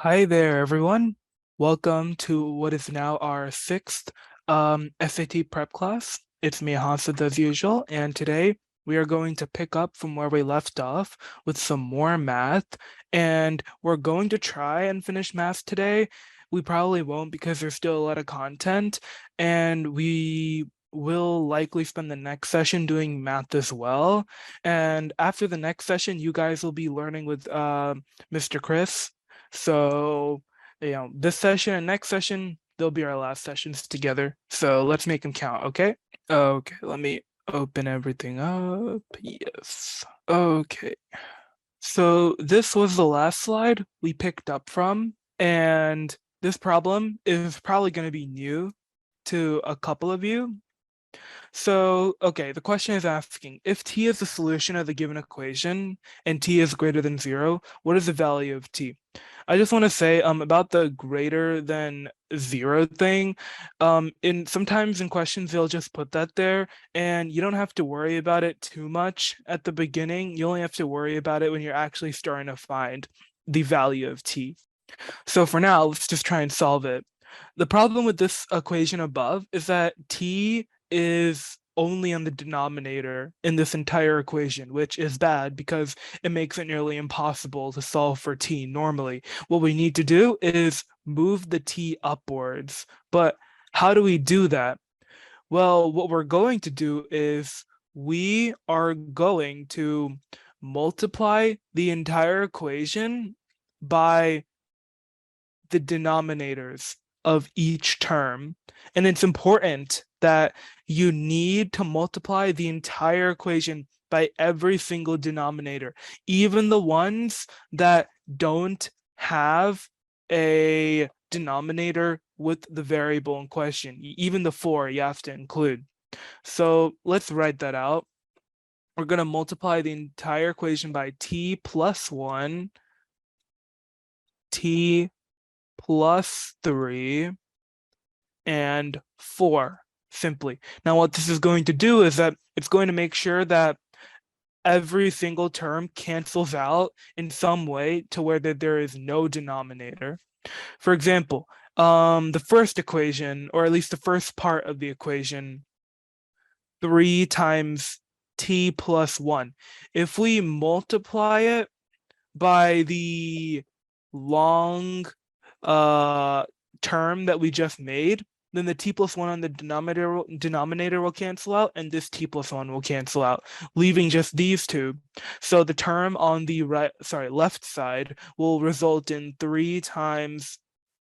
Hi there, everyone. Welcome to what is now our sixth SAT prep class. It's me, Hansad, as usual, and today we are going to pick up from where we left off with some more math, and we're going to try and finish math today. We probably won't because there's still a lot of content, and we will likely spend the next session doing math as well. And after the next session, you guys will be learning with Mr. Chris. So, this session and next session, they'll be our last sessions together. So let's make them count, okay? Okay, let me open everything up. Yes. Okay. So this was the last slide we picked up from, and this problem is probably going to be new to a couple of you. So, okay, the question is asking, if t is the solution of the given equation and t is greater than 0, what is the value of t? I just want to say about the greater than 0 thing, sometimes in questions they'll just put that there, and you don't have to worry about it too much at the beginning. You only have to worry about it when you're actually starting to find the value of t. So for now, let's just try and solve it. The problem with this equation above is that t is only on the denominator in this entire equation, which is bad because it makes it nearly impossible to solve for t normally. What we need to do is move the t upwards. But how do we do that? Well, what we're going to do is we are going to multiply the entire equation by the denominators of each term. And it's important that you need to multiply the entire equation by every single denominator, even the ones that don't have a denominator with the variable in question. Even the 4 you have to include. So let's write that out. We're going to multiply the entire equation by t plus 1, t plus 3, and 4, simply. Now, what this is going to do is that it's going to make sure that every single term cancels out in some way to where there is no denominator. For example, the first equation, or at least the first part of the equation, 3 times t plus 1. If we multiply it by the long term that we just made, then the t plus 1 on the denominator will cancel out, and this t plus 1 will cancel out, leaving just these two. So the term on the left side will result in 3 times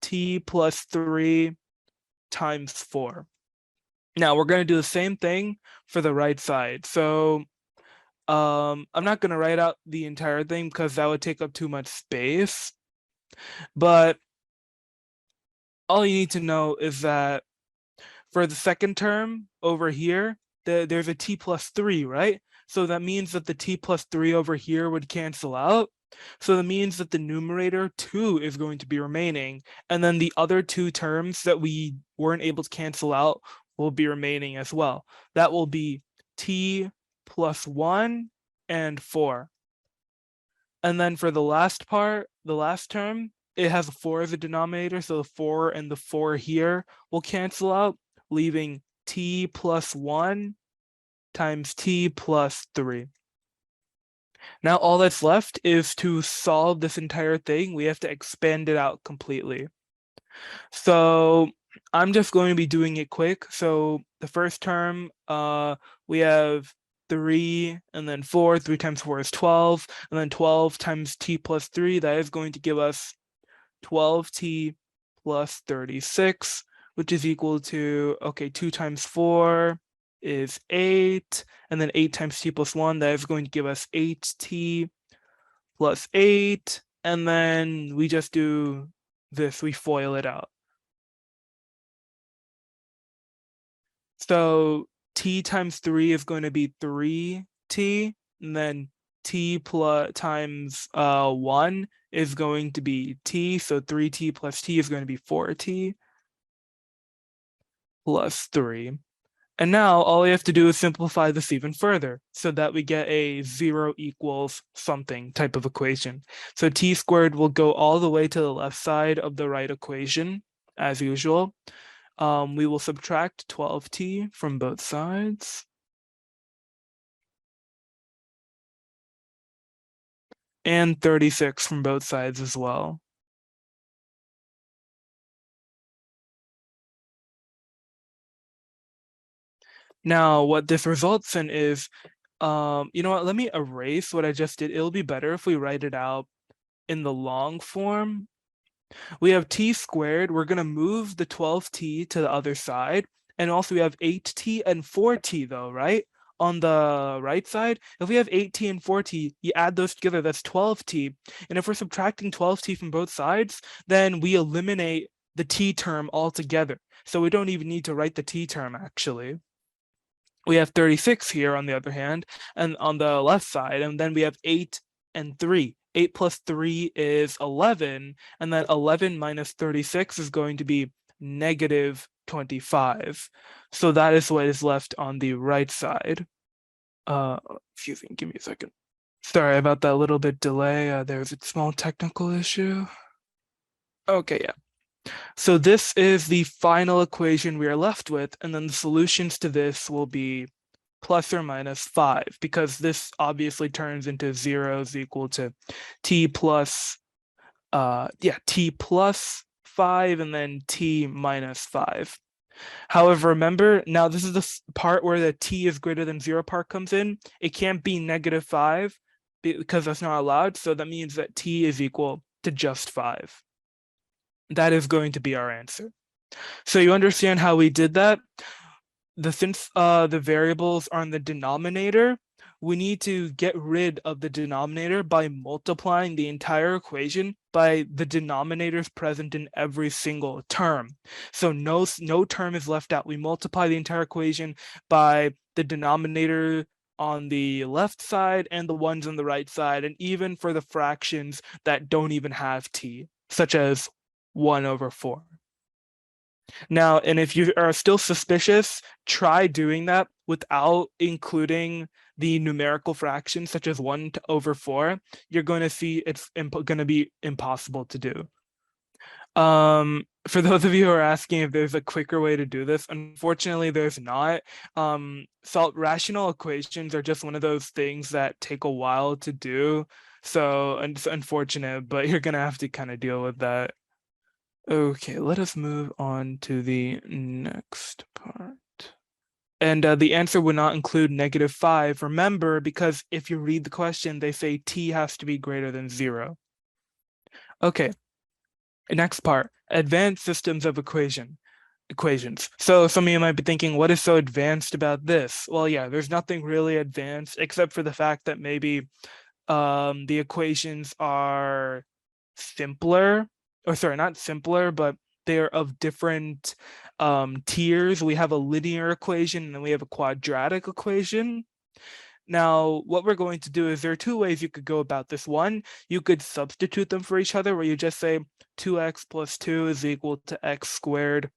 t plus 3 times 4. Now we're going to do the same thing for the right side. So I'm not going to write out the entire thing because that would take up too much space. But all you need to know is that for the second term over here, there's a t plus 3, right? So that means that the t plus 3 over here would cancel out. So that means that the numerator 2 is going to be remaining. And then the other two terms that we weren't able to cancel out will be remaining as well. That will be t plus 1 and 4. And then for the last part, the last term, it has a 4 as a denominator, so the 4 and the 4 here will cancel out, leaving t plus 1 times t plus 3. Now all that's left is to solve this entire thing. We have to expand it out completely. So I'm just going to be doing it quick. So the first term, we have 3 and then 4. 3 times 4 is 12, and then 12 times t plus 3, that is going to give us 12t plus 36, which is equal to, okay, 2 times 4 is 8, and then 8 times t plus 1, that is going to give us 8t plus 8, and then we just do this, we FOIL it out. So t times 3 is going to be 3t, and then t plus times 1 is going to be t, so 3t plus t is going to be 4t plus 3. And now all we have to do is simplify this even further so that we get a 0 equals something type of equation. So t squared will go all the way to the left side of the right equation, as usual. We will subtract 12t from both sides. And 36 from both sides as well. Now, what this results in is, you know what, let me erase what I just did. It'll be better if we write it out in the long form. We have t squared. We're going to move the 12t to the other side. And also we have 8t and 4t though, right? On the right side, if we have 8t and 4t, you add those together, that's 12t. And if we're subtracting 12t from both sides, then we eliminate the t term altogether. So we don't even need to write the t term actually. We have 36 here on the other hand, and on the left side, and then we have 8 and 3. 8 plus 3 is 11, and then 11 minus 36 is going to be negative 25. So that is what is left on the right side. Excuse me, give me a second. Sorry about that little bit delay. There's a small technical issue. Okay, yeah. So this is the final equation we are left with, and then the solutions to this will be plus or minus 5, because this obviously turns into 0 is equal to t plus t plus 5 and then t minus 5. However, remember, now this is the part where the t is greater than 0 part comes in. It can't be negative 5 because that's not allowed, so that means that t is equal to just 5. That is going to be our answer. So you understand how we did that? Since the variables are in the denominator, we need to get rid of the denominator by multiplying the entire equation by the denominators present in every single term. So no term is left out. We multiply the entire equation by the denominator on the left side and the ones on the right side, and even for the fractions that don't even have t, such as 1/4. Now, and if you are still suspicious, try doing that without including the numerical fractions such as 1/4. You're going to see it's going to be impossible to do. For those of you who are asking if there's a quicker way to do this, unfortunately, there's not. Rational equations are just one of those things that take a while to do. So it's unfortunate, but you're going to have to kind of deal with that. Okay, let us move on to the next part. And the answer would not include -5. Remember, because if you read the question, they say t has to be greater than 0. Okay, next part, advanced systems of equations. So some of you might be thinking, what is so advanced about this? Well, yeah, there's nothing really advanced except for the fact that maybe the equations are simpler, or sorry, not simpler, but they're of different tiers. We have a linear equation and then we have a quadratic equation. Now, what we're going to do is there are two ways you could go about this. One, you could substitute them for each other, where you just say 2x plus 2 is equal to x squared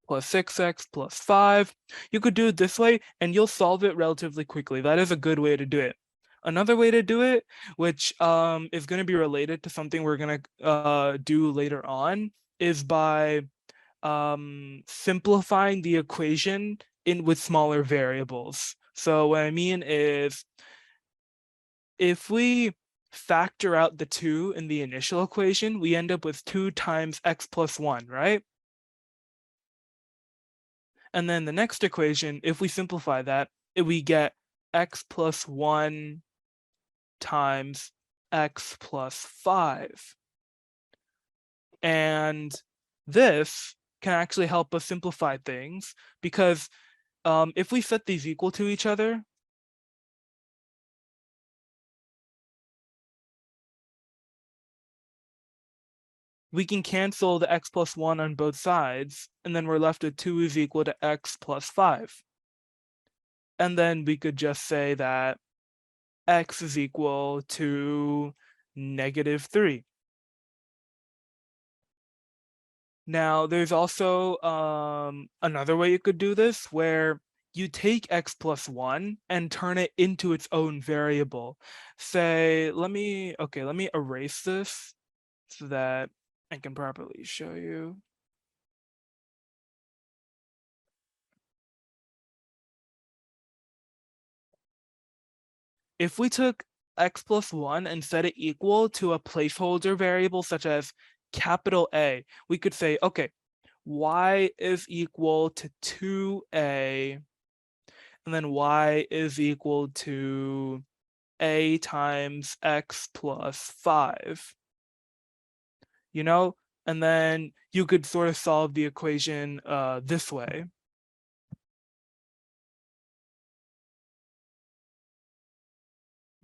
plus 6x plus 5. You could do it this way and you'll solve it relatively quickly. That is a good way to do it. Another way to do it, which is going to be related to something we're going to do later on, is by simplifying the equation with smaller variables. So what I mean is, if we factor out the 2 in the initial equation, we end up with 2 times x plus 1, right? And then the next equation, if we simplify that, we get x plus 1 times x plus 5. And this can actually help us simplify things, because if we set these equal to each other, we can cancel the x plus 1 on both sides, and then we're left with 2 is equal to x plus 5. And then we could just say that x is equal to -3. Now, there's also another way you could do this where you take x plus 1 and turn it into its own variable. Say, let me erase this so that I can properly show you. If we took x plus 1 and set it equal to a placeholder variable such as capital A, we could say, okay, y is equal to 2a, and then y is equal to a times x plus 5, you know? And then you could sort of solve the equation this way.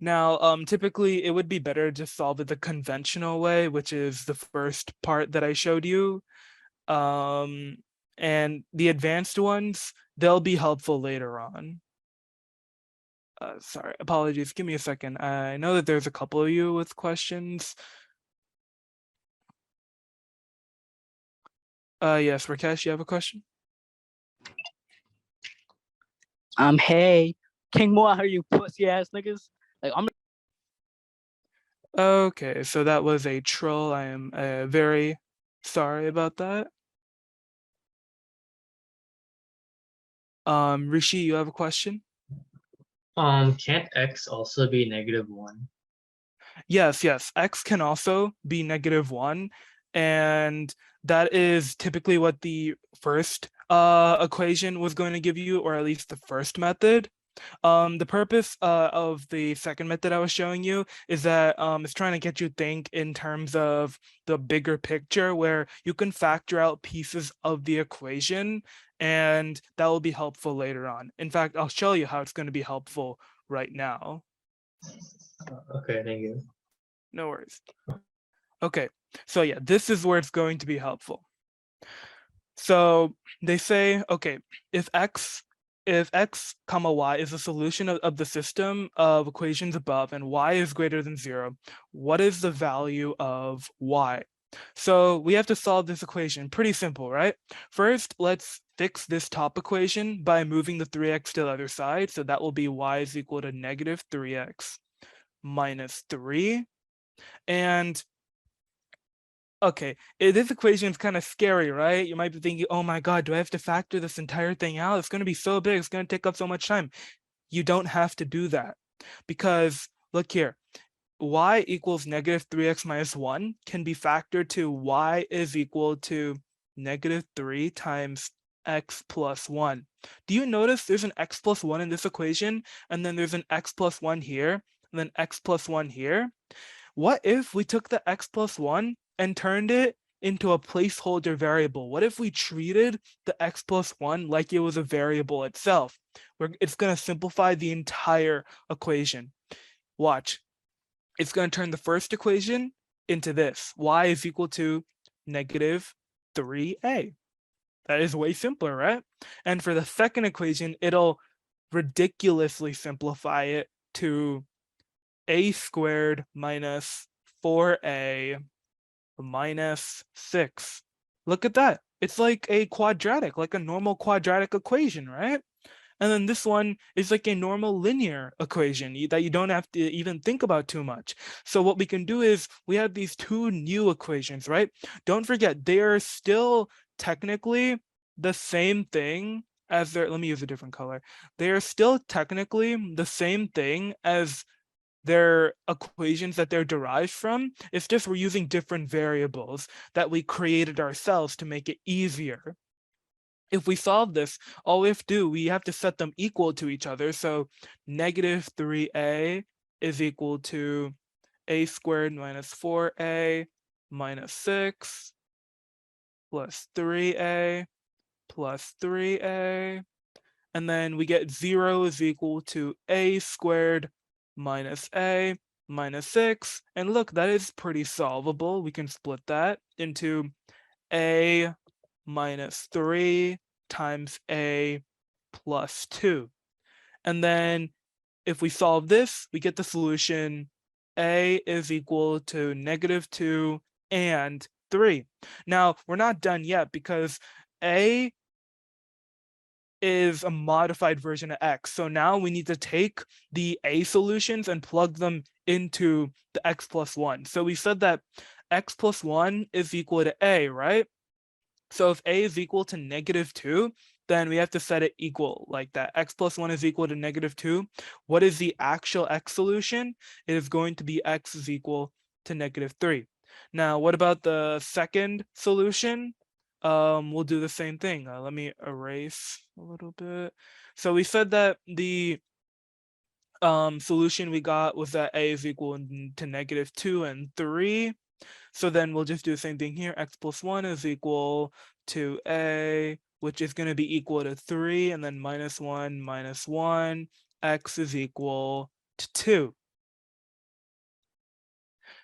Now, typically it would be better to solve it the conventional way, which is the first part that I showed you. And the advanced ones, they'll be helpful later on. Sorry, apologies. Give me a second. I know that there's a couple of you with questions. Yes, Rakesh, you have a question? Hey, King Moa, are you pussy ass niggas? Like, I'm Okay, so that was a troll. I am very sorry about that. Rishi, you have a question? Can't x also be -1? Yes, x can also be -1, and that is typically what the first equation was going to give you, or at least the first method. The purpose of the second method I was showing you is that it's trying to get you think in terms of the bigger picture where you can factor out pieces of the equation, and that will be helpful later on. In fact, I'll show you how it's going to be helpful right now. Okay, thank you. No worries. Okay, so yeah, this is where it's going to be helpful. So they say, okay, if x comma y is a solution of the system of equations above and y is greater than 0, what is the value of y? So we have to solve this equation. Pretty simple, right? First, let's fix this top equation by moving the 3x to the other side. So that will be y is equal to -3x minus 3. And okay, this equation is kind of scary, right? You might be thinking, oh my God, do I have to factor this entire thing out? It's going to be so big. It's going to take up so much time. You don't have to do that because look here, y equals -3x minus 1 can be factored to y is equal to -3 times x plus 1. Do you notice there's an x plus 1 in this equation, and then there's an x plus 1 here, and then x plus 1 here? What if we took the x plus 1 and turned it into a placeholder variable? What if we treated the x plus 1 like it was a variable itself? It's going to simplify the entire equation. Watch. It's going to turn the first equation into this. Y is equal to -3a. That is way simpler, right? And for the second equation, it'll ridiculously simplify it to a squared minus 4a minus 6. Look at that. It's like a quadratic, like a normal quadratic equation, right? And then this one is like a normal linear equation that you don't have to even think about too much. So what we can do is we have these two new equations, right? Don't forget, they are still technically the same thing as their, let me use a different color. They are still technically the same thing as their equations that they're derived from. It's just we're using different variables that we created ourselves to make it easier. If we solve this, all we have to do, we have to set them equal to each other. So -3a is equal to a squared minus 4a minus 6 plus 3a plus 3a. And then we get 0 is equal to a squared minus a minus 6. And look, that is pretty solvable. We can split that into a minus 3 times a plus 2. And then if we solve this, we get the solution a is equal to -2 and 3. Now, we're not done yet because A is a modified version of X. So now we need to take the A solutions and plug them into the X plus 1. So we said that X plus 1 is equal to A, right? So if A is equal to -2, then we have to set it equal like that. X plus 1 is equal to -2. What is the actual X solution? It is going to be X is equal to -3. Now, what about the second solution? We'll do the same thing. Let me erase a little bit. So we said that the solution we got was that A is equal to -2 and 3. So then we'll just do the same thing here. X plus 1 is equal to A, which is going to be equal to 3, and then -1 minus 1. X is equal to 2.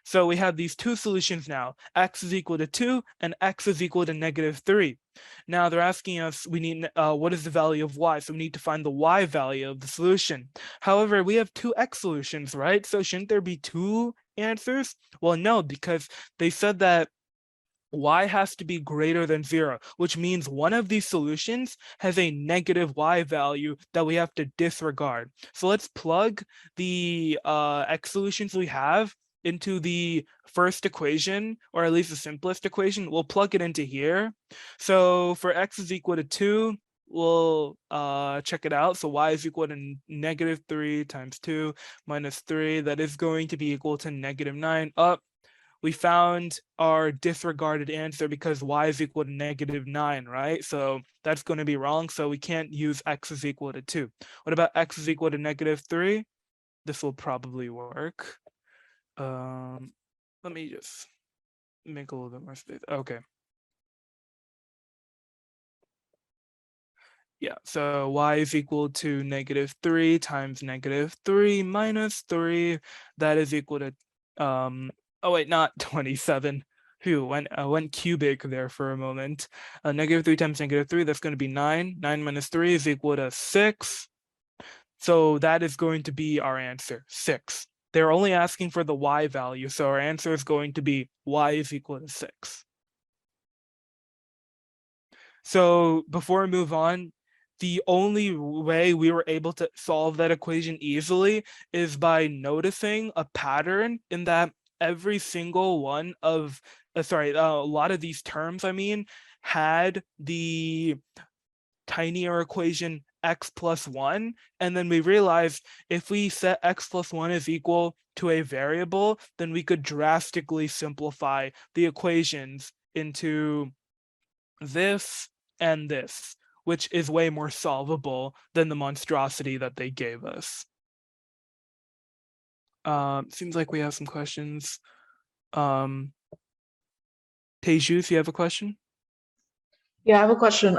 So we have these two solutions now. X is equal to 2 and X is equal to -3. Now they're asking us, we need what is the value of Y? So we need to find the Y value of the solution. However, we have two X solutions, right? So shouldn't there be two answers? Well, no, because they said that Y has to be greater than 0, which means one of these solutions has a negative Y value that we have to disregard. So let's plug the X solutions we have into the first equation, or at least the simplest equation. We'll plug it into here. So for X is equal to 2, we'll check it out. So Y is equal to -3 times 2 minus 3. That is going to be equal to -9. Up. We found our disregarded answer because Y is equal to -9, right? So that's going to be wrong. So we can't use X is equal to 2. What about X is equal to -3? This will probably work. Let me just make a little bit more space. Okay. Yeah, so Y is equal to -3 times -3 minus 3. That is equal to, oh wait, not 27. Phew, went cubic there for a moment. -3 times -3, that's going to be 9. 9 minus 3 is equal to 6. So that is going to be our answer, 6. They're only asking for the Y value, so our answer is going to be Y is equal to 6. So before we move on, the only way we were able to solve that equation easily is by noticing a pattern in that every single one of, a lot of these terms, had the tinier equation x plus 1. And then we realized if we set x plus 1 is equal to a variable, then we could drastically simplify the equations into this and this, which is way more solvable than the monstrosity that they gave us. Seems like we have some questions. Teju, you have a question? Yeah, I have a question.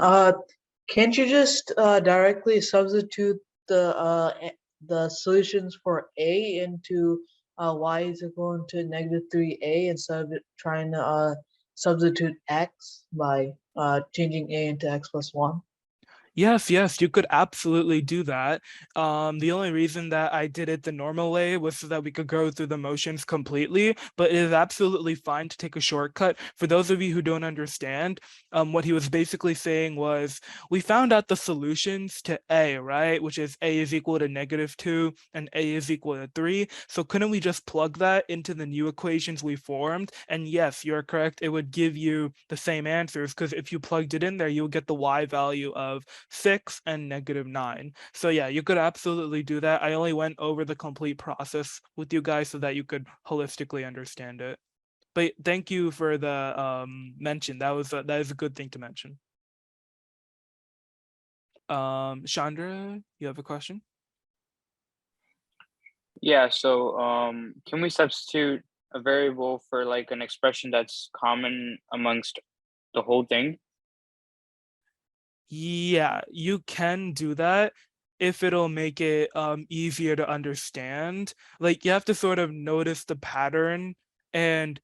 Can't you just directly substitute the solutions for A into Y is equal to -3A instead of trying to substitute X by changing A into X plus 1? Yes, you could absolutely do that. The only reason that I did it the normal way was so that we could go through the motions completely, but it is absolutely fine to take a shortcut. For those of you who don't understand, what he was basically saying was, we found out the solutions to A, right? Which is A is equal to -2 and A is equal to 3. So couldn't we just plug that into the new equations we formed? And yes, you're correct. It would give you the same answers because if you plugged it in there, you'll get the Y value of 6 and -9. So yeah, you could absolutely do that. I only went over the complete process with you guys so that you could holistically understand it. But thank you for the mention. That is a good thing to mention. Chandra, you have a question? Yeah, so can we substitute a variable for like an expression that's common amongst the whole thing? Yeah, you can do that if it'll make it easier to understand. Like you have to sort of notice the pattern and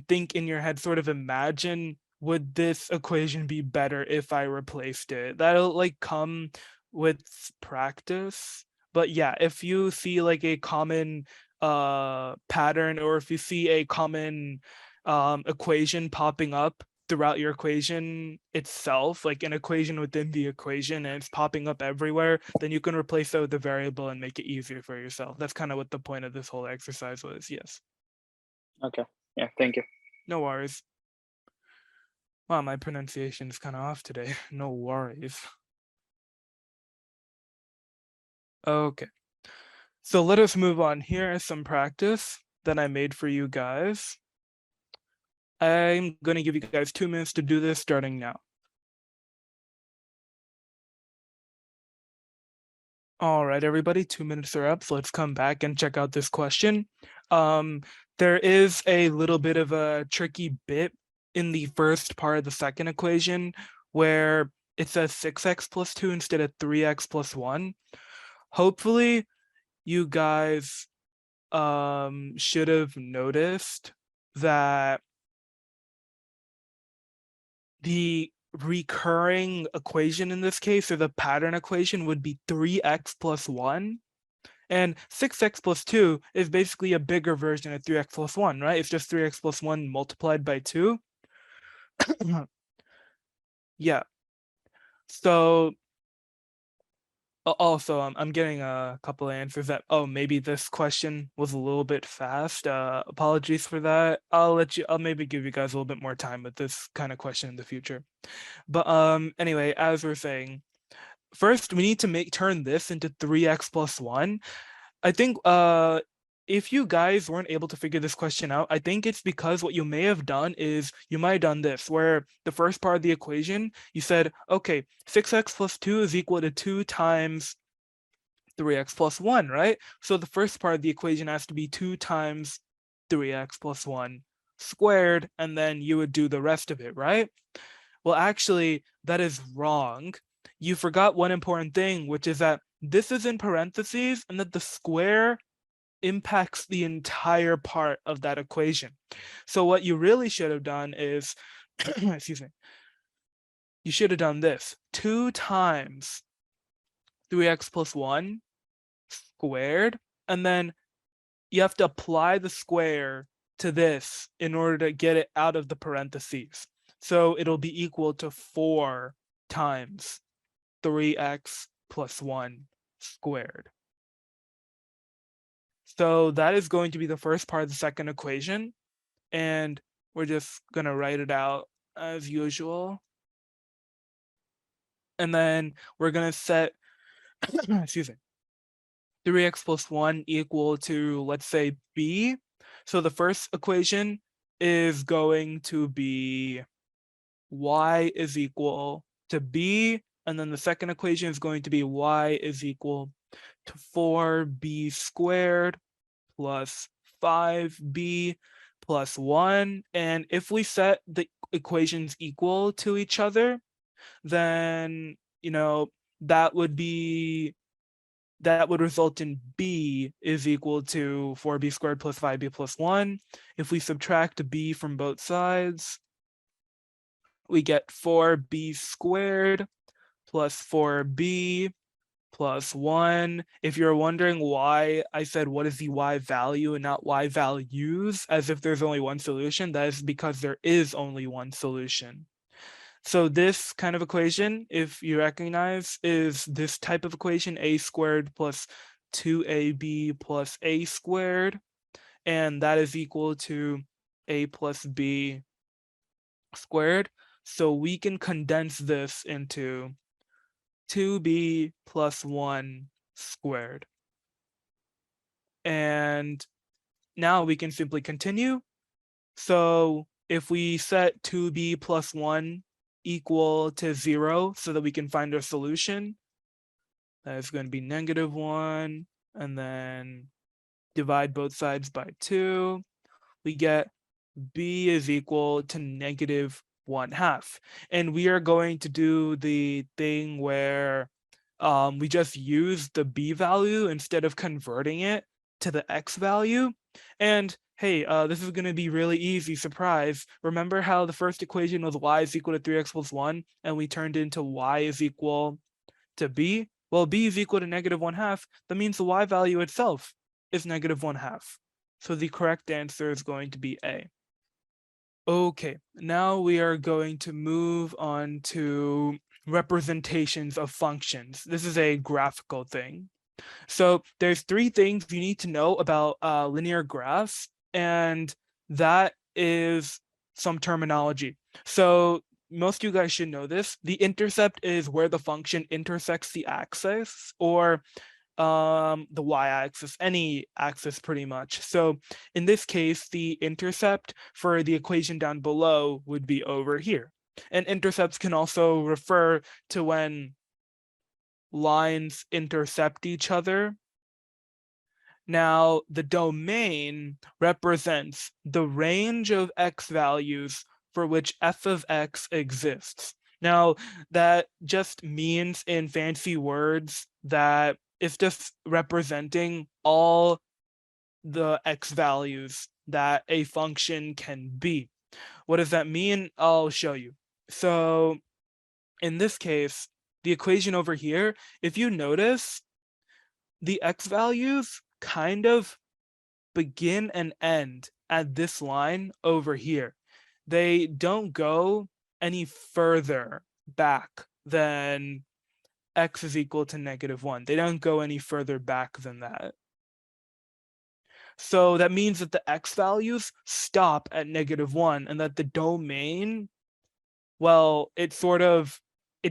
think in your head, sort of imagine, would this equation be better if I replaced it? That'll like come with practice. But yeah, if you see like a common pattern, or if you see a common equation popping up throughout your equation itself, like an equation within the equation, and it's popping up everywhere, then you can replace that with the variable and make it easier for yourself. That's kind of what the point of this whole exercise was. Yes. Okay. Yeah. Thank you. No worries. Wow, my pronunciation is kind of off today. No worries. Okay. So let us move on. Here is some practice that I made for you guys. I'm going to give you guys 2 minutes to do this starting now. All right, everybody, 2 minutes are up. So let's come back and check out this question. There is a little bit of a tricky bit in the first part of the second equation where it says 6x plus 2 instead of 3x plus 1. Hopefully, you guys should have noticed that the recurring equation in this case, or the pattern equation, would be 3x plus 1. And 6x plus 2 is basically a bigger version of 3x plus 1, right? It's just 3x plus 1 multiplied by 2. Yeah. So also, I'm getting a couple of answers that, oh, maybe this question was a little bit fast. Apologies for that. I'll maybe give you guys a little bit more time with this kind of question in the future. But anyway, as we're saying, first we need to turn this into 3x plus 1. I think if you guys weren't able to figure this question out, I think it's because what you may have done is you might have done this, where the first part of the equation, you said, okay, 6x plus 2 is equal to 2 times 3x plus 1, right? So the first part of the equation has to be 2 times 3x plus 1 squared, and then you would do the rest of it, right? Well, actually, that is wrong. You forgot one important thing, which is that this is in parentheses and that the square impacts the entire part of that equation. So what you really should have done is, excuse me, you should have done this. 2 times 3x plus 1 squared, and then you have to apply the square to this in order to get it out of the parentheses. So it'll be equal to 4 times 3x plus 1 squared. So that is going to be the first part of the second equation. And we're just going to write it out as usual. And then we're going to set, excuse me, 3x plus 1 equal to, let's say, b. So the first equation is going to be y is equal to b. And then the second equation is going to be y is equal to 4b squared plus 5b plus 1. And if we set the equations equal to each other, then, that would result in b is equal to 4b squared plus 5b plus 1. If we subtract b from both sides, we get 4b squared plus 4b plus 1. If you're wondering why I said what is the y value and not y values, as if there's only one solution, that is because there is only one solution. So this kind of equation, if you recognize, is this type of equation, a squared plus 2ab plus a squared, and that is equal to a plus b squared. So we can condense this into 2b plus 1 squared. And now we can simply continue. So if we set 2b plus 1 equal to 0 so that we can find our solution, that is going to be -1, and then divide both sides by 2. We get b is equal to -1/2. And we are going to do the thing where we just use the b value instead of converting it to the x value. And hey, this is going to be really easy, surprise. Remember how the first equation was y is equal to 3x plus 1, and we turned into y is equal to b? Well, b is equal to -1/2. That means the y value itself is -1/2. So the correct answer is going to be A. Okay, now we are going to move on to representations of functions. This is a graphical thing. So there's three things you need to know about linear graphs, and that is some terminology. So most of you guys should know this. The intercept is where the function intersects the axis, or the y-axis, any axis pretty much. So in this case, the intercept for the equation down below would be over here. And intercepts can also refer to when lines intercept each other. Now, the domain represents the range of x values for which f of x exists. Now, that just means in fancy words that it's just representing all the x values that a function can be. What does that mean? I'll show you. So in this case, the equation over here, if you notice, the x values kind of begin and end at this line over here. They don't go any further back than x is equal to -1. They don't go any further back than that. So that means that the x values stop at -1, and that the domain, well, it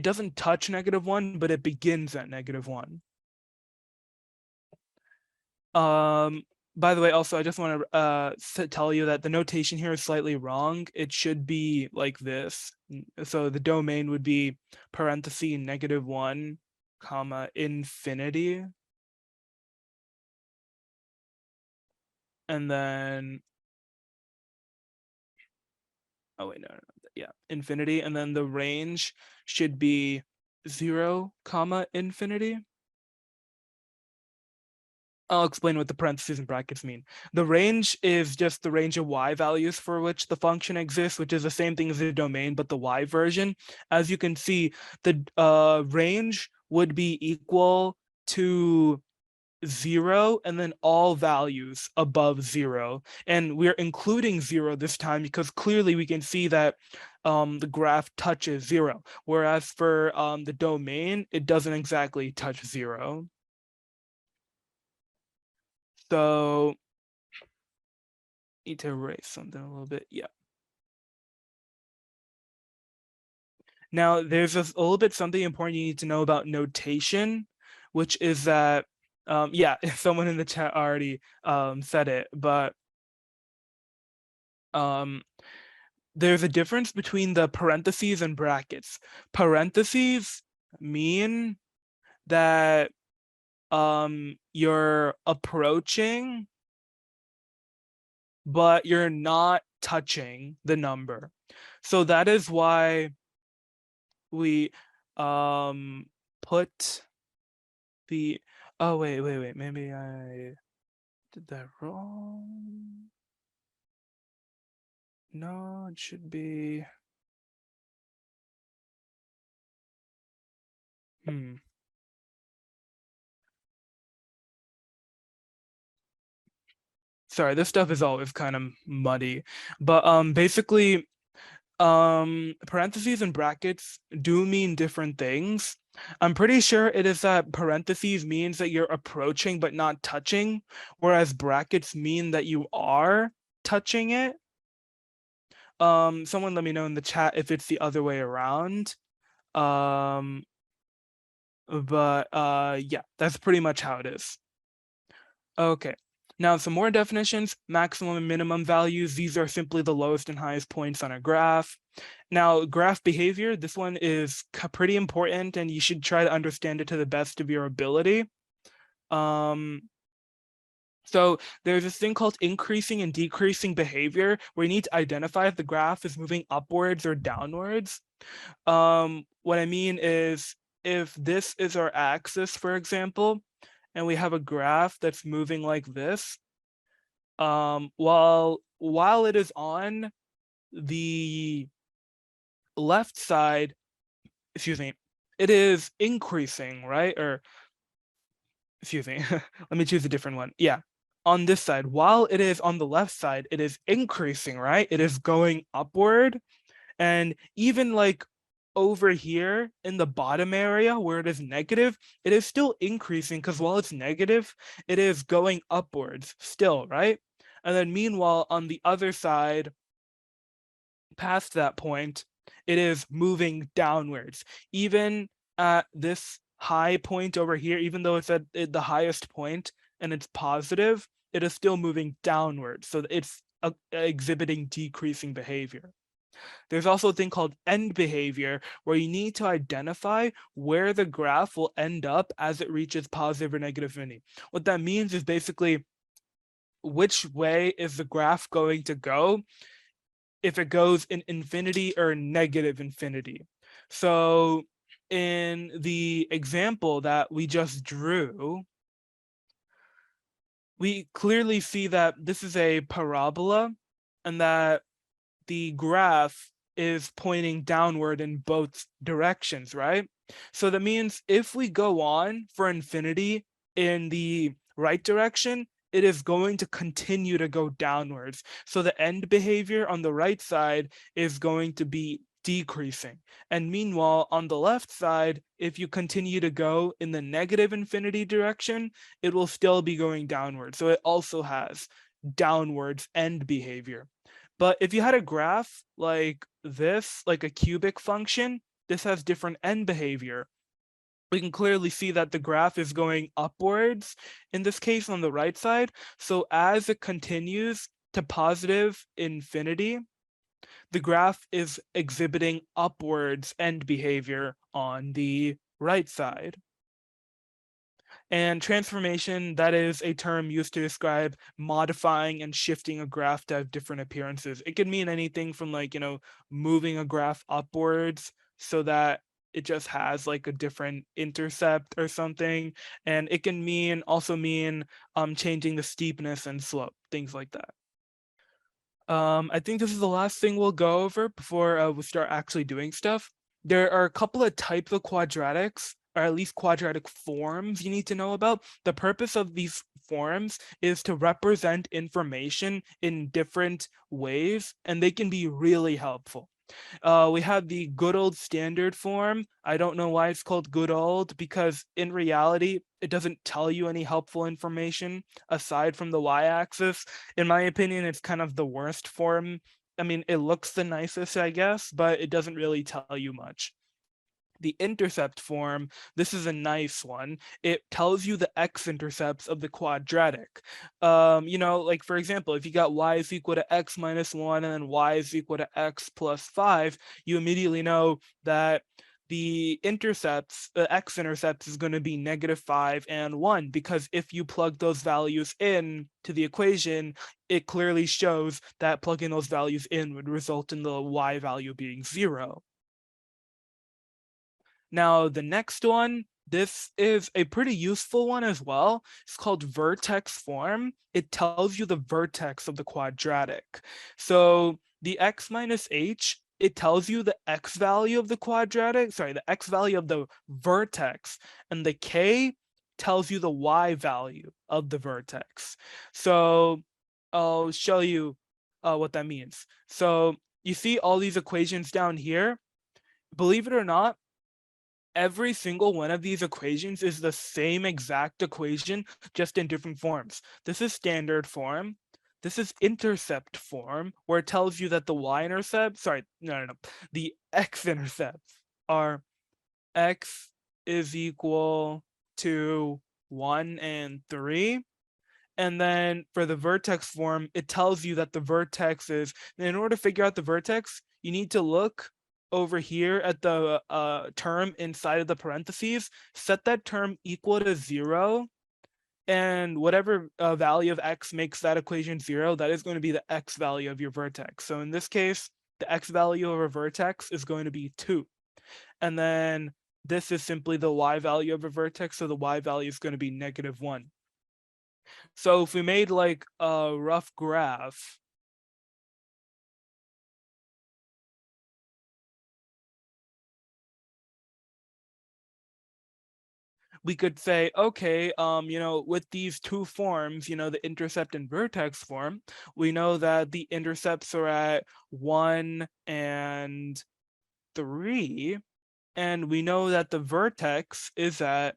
doesn't touch -1, but it begins at -1. By the way, also, I just want to tell you that the notation here is slightly wrong. It should be like this. So the domain would be parenthesis -1, comma, infinity. And then, oh wait, no, yeah, infinity. And then the range should be 0, comma, infinity. I'll explain what the parentheses and brackets mean. The range is just the range of y values for which the function exists, which is the same thing as the domain, but the y version. As you can see, the range would be equal to 0 and then all values above 0. And we're including 0 this time because clearly we can see that the graph touches 0. Whereas for the domain, it doesn't exactly touch 0. So need to erase something a little bit. Yeah. Now there's a little bit something important you need to know about notation, which is that yeah, someone in the chat already said it, but there's a difference between the parentheses and brackets. Parentheses mean that you're approaching, but you're not touching the number. So that is why we put the, oh wait, maybe I did that wrong. No, it should be, sorry, this stuff is always kind of muddy, but basically parentheses and brackets do mean different things. I'm pretty sure it is that parentheses means that you're approaching but not touching, whereas brackets mean that you are touching it. Someone let me know in the chat if it's the other way around. But yeah, that's pretty much how it is. Okay. Now, some more definitions: maximum and minimum values. These are simply the lowest and highest points on a graph. Now, graph behavior, this one is pretty important, and you should try to understand it to the best of your ability. So there's this thing called increasing and decreasing behavior, where you need to identify if the graph is moving upwards or downwards. What I mean is, if this is our axis, for example, and we have a graph that's moving like this, while it is on the left side, excuse me, it is increasing, right? Or excuse me, let me choose a different one. Yeah. on this side, while it is on the left side, it is increasing, right? It is going upward. And even like over here in the bottom area where it is negative, it is still increasing because while it's negative, it is going upwards still, right? And then meanwhile, on the other side, past that point, it is moving downwards. Even at this high point over here, even though it's at the highest point and it's positive, it is still moving downwards. So it's exhibiting decreasing behavior. There's also a thing called end behavior, where you need to identify where the graph will end up as it reaches positive or negative infinity. What that means is basically which way is the graph going to go if it goes in infinity or negative infinity. So in the example that we just drew, we clearly see that this is a parabola and that the graph is pointing downward in both directions, right? So that means if we go on for infinity in the right direction, it is going to continue to go downwards. So the end behavior on the right side is going to be decreasing. And meanwhile, on the left side, if you continue to go in the negative infinity direction, it will still be going downward. So it also has downwards end behavior. But if you had a graph like this, like a cubic function, this has different end behavior. We can clearly see that the graph is going upwards, in this case on the right side. So as it continues to positive infinity, the graph is exhibiting upwards end behavior on the right side. And transformation, that is a term used to describe modifying and shifting a graph to have different appearances. It could mean anything from like, moving a graph upwards so that it just has like a different intercept or something. And it can also mean changing the steepness and slope, things like that. I think this is the last thing we'll go over before we start actually doing stuff. There are a couple of types of quadratics, or at least quadratic forms you need to know about. The purpose of these forms is to represent information in different ways, and they can be really helpful. We have the good old standard form. I don't know why it's called good old, because in reality, it doesn't tell you any helpful information aside from the y-axis. In my opinion, it's kind of the worst form. I mean, it looks the nicest, I guess, but it doesn't really tell you much. The intercept form, this is a nice one. It tells you the x-intercepts of the quadratic. Like for example, if you got y is equal to x minus 1 and then y is equal to x plus 5, you immediately know that the intercepts, the x-intercepts is going to be -5 and 1, because if you plug those values in to the equation, it clearly shows that plugging those values in would result in the y value being 0. Now, the next one, this is a pretty useful one as well. It's called vertex form. It tells you the vertex of the quadratic. So the x minus h, it tells you the x value of the quadratic, the x value of the vertex, and the k tells you the y value of the vertex. So I'll show you what that means. So you see all these equations down here. Believe it or not, every single one of these equations is the same exact equation, just in different forms. This is standard form. This is intercept form, where it tells you that the y-intercept, the x-intercepts are x is equal to 1 and 3. And then for the vertex form, it tells you that the vertex is, in order to figure out the vertex, you need to look over here at the term inside of the parentheses, set that term equal to 0, and whatever value of x makes that equation 0, that is going to be the x value of your vertex. So in this case, the x value of a vertex is going to be 2. And then this is simply the y value of a vertex, so the y value is going to be -1. So if we made like a rough graph, we could say, okay, with these two forms, the intercept and vertex form, we know that the intercepts are at 1 and 3, and we know that the vertex is at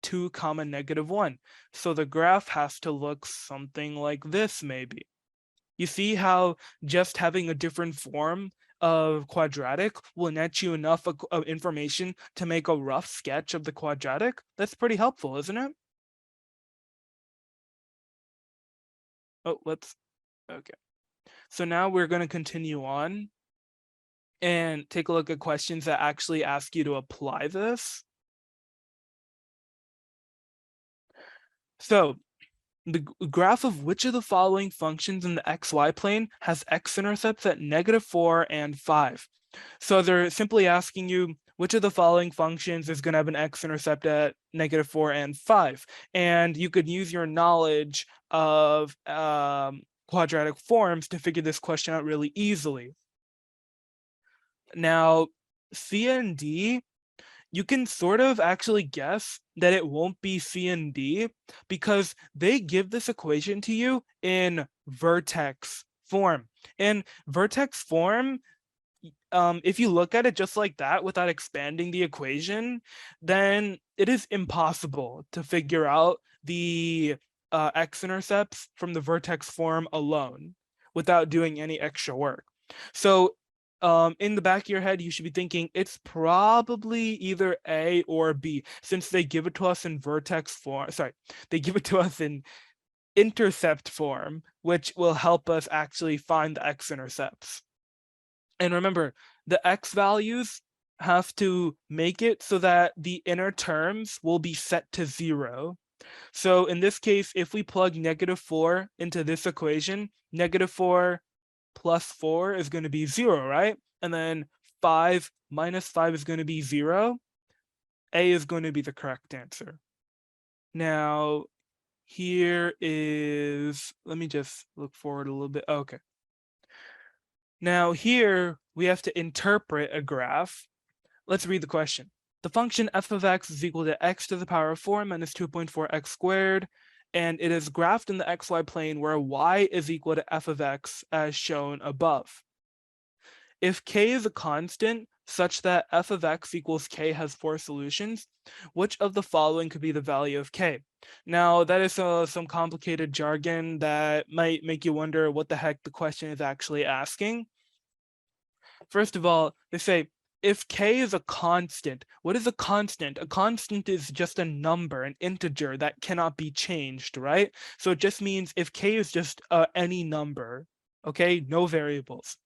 2, -1. So the graph has to look something like this, maybe. You see how just having a different form of quadratic will net you enough of information to make a rough sketch of the quadratic? That's pretty helpful, isn't it? Oh, okay. So now we're going to continue on and take a look at questions that actually ask you to apply this. So the graph of which of the following functions in the xy plane has x-intercepts at -4 and 5. So they're simply asking you which of the following functions is going to have an x-intercept at -4 and 5. And you could use your knowledge of quadratic forms to figure this question out really easily. Now, C and D, you can sort of actually guess that it won't be C and D because they give this equation to you in vertex form. In vertex form, if you look at it just like that without expanding the equation, then it is impossible to figure out the x-intercepts from the vertex form alone without doing any extra work. So in the back of your head, you should be thinking it's probably either A or B, since they give it to us in vertex form. Sorry, they give it to us in intercept form, which will help us actually find the x-intercepts. And remember, the x values have to make it so that the inner terms will be set to 0. So in this case, if we plug -4 into this equation, -4 plus 4 is going to be 0, right? And then 5 minus 5 is going to be 0. A is going to be the correct answer. Now, here is, let me just look forward a little bit. Okay. Now here we have to interpret a graph. Let's read the question. The function f of x is equal to x to the power of 4 minus 2.4x squared, and it is graphed in the xy plane where y is equal to f of x as shown above. If k is a constant such that f of x equals k has 4 solutions, which of the following could be the value of k? Now, that is some complicated jargon that might make you wonder what the heck the question is actually asking. First of all, they say, if k is a constant, what is a constant? A constant is just a number, an integer that cannot be changed, right? So it just means if k is just any number, okay, no variables,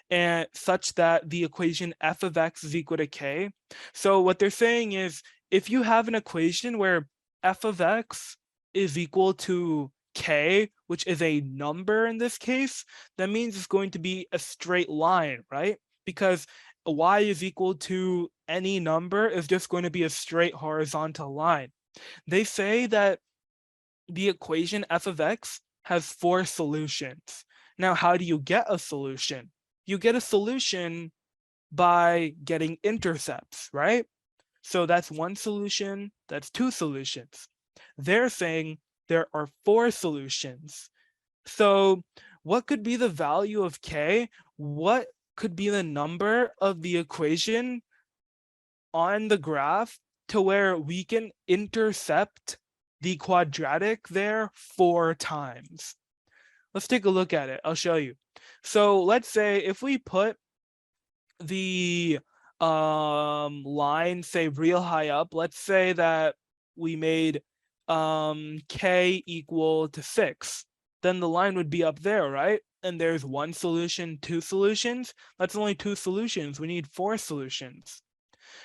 and such that the equation f of x is equal to k. So what they're saying is, if you have an equation where f of x is equal to k, which is a number in this case, that means it's going to be a straight line, right? Because y is equal to any number is just going to be a straight horizontal line. They say that the equation f of x has 4 solutions. Now, how do you get a solution? You get a solution by getting intercepts, right? So that's 1 solution, that's 2 solutions. They're saying there are 4 solutions. So what could be the value of k? What could be the number of the equation on the graph to where we can intercept the quadratic there 4 times? Let's take a look at it. I'll show you. So let's say if we put the line, say, real high up, let's say that we made k equal to 6, then the line would be up there, right? And there's 1 solution, 2 solutions. That's only 2 solutions. We need 4 solutions.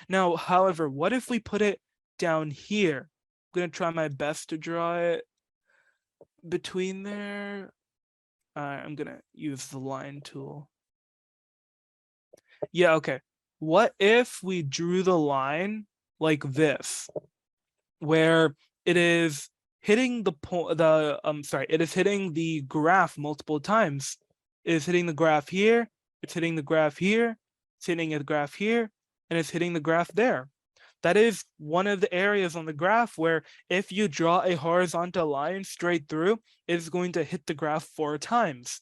Now, however, what if we put it down here? I'm gonna try my best to draw it between there. I'm gonna use the line tool. Yeah, okay. What if we drew the line like this, where it is hitting it is hitting the graph multiple times. It is hitting the graph here, it's hitting the graph here, it's hitting the graph here, and it's hitting the graph there. That is one of the areas on the graph where if you draw a horizontal line straight through, it's going to hit the graph 4 times.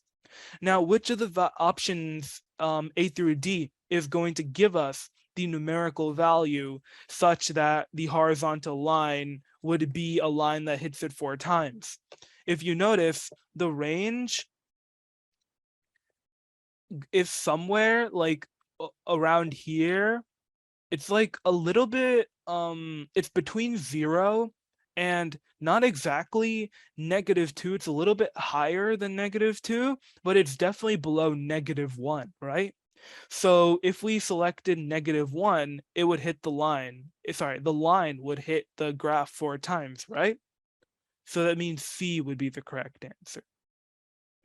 Now, which of the options A through D is going to give us the numerical value such that the horizontal line would be a line that hits it 4 times? If you notice, the range is somewhere like around here. It's like a little bit, it's between 0 and not exactly -2. It's a little bit higher than -2, but it's definitely below -1, right? So if we selected -1, it would hit the line. Sorry, the line would hit the graph 4 times, right? So that means C would be the correct answer.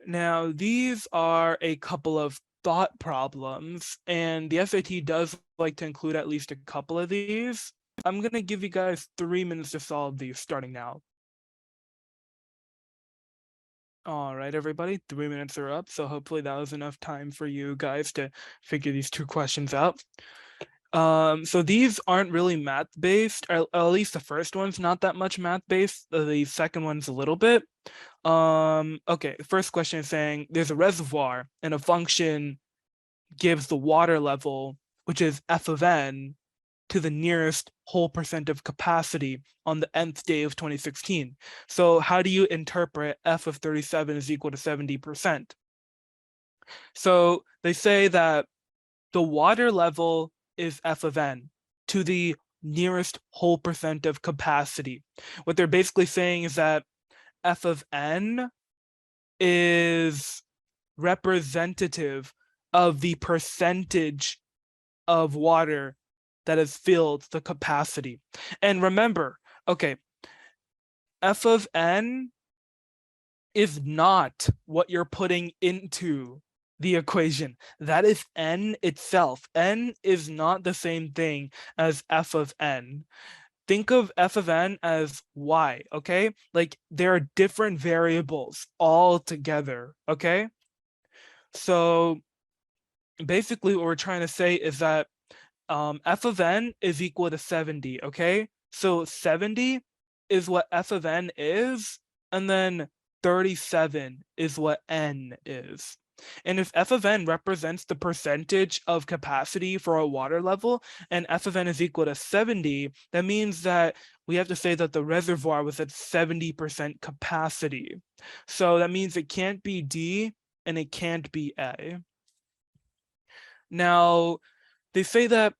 Now, these are a couple of thought problems, and the SAT does like to include at least a couple of these. I'm gonna give you guys 3 minutes to solve these starting now. All right, everybody, 3 minutes are up, so hopefully that was enough time for you guys to figure these 2 questions out. So these aren't really math-based, or at least the first one's not that much math-based, the second one's a little bit. Okay, the first question is saying there's a reservoir and a function gives the water level, which is f of n, to the nearest whole percent of capacity on the nth day of 2016. So how do you interpret f of 37 is equal to 70%? So they say that the water level is f of n to the nearest whole percent of capacity. What they're basically saying is that f of n is representative of the percentage of water that has filled the capacity. And remember, okay, f of n is not what you're putting into the equation. That is n itself. N is not the same thing as f of n. Think of f of n as y, okay? Like there are different variables all together, okay? So basically what we're trying to say is that f of n is equal to 70, okay? So 70 is what f of n is, and then 37 is what n is. And if f of n represents the percentage of capacity for a water level, and f of n is equal to 70, that means that we have to say that the reservoir was at 70% capacity. So that means it can't be D and it can't be A. Now, they say that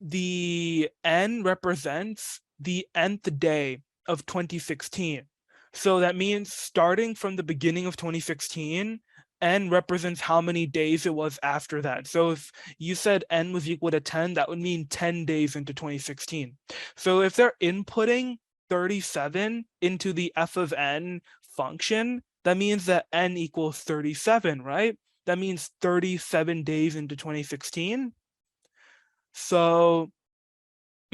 the n represents the nth day of 2016. So that means starting from the beginning of 2016, n represents how many days it was after that. So if you said n was equal to 10, that would mean 10 days into 2016. So if they're inputting 37 into the f of n function, that means that n equals 37, right? That means 37 days into 2016. So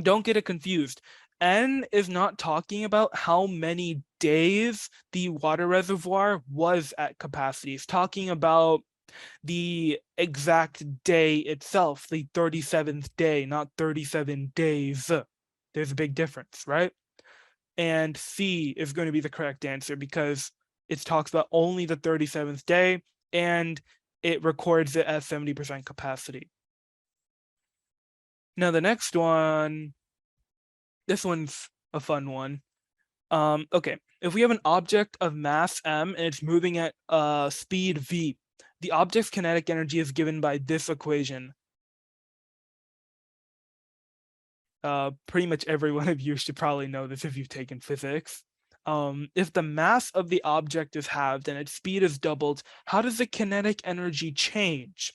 don't get it confused. N is not talking about how many days the water reservoir was at capacity. It's talking about the exact day itself, the 37th day, not 37 days. There's a big difference, right? And C is going to be the correct answer because it talks about only the 37th day and it records it as 70% capacity. Now the next one, this one's a fun one. Okay, if we have an object of mass m and it's moving at speed v, the object's kinetic energy is given by this equation. Pretty much every one of you should probably know this if you've taken physics. If the mass of the object is halved and its speed is doubled, how does the kinetic energy change?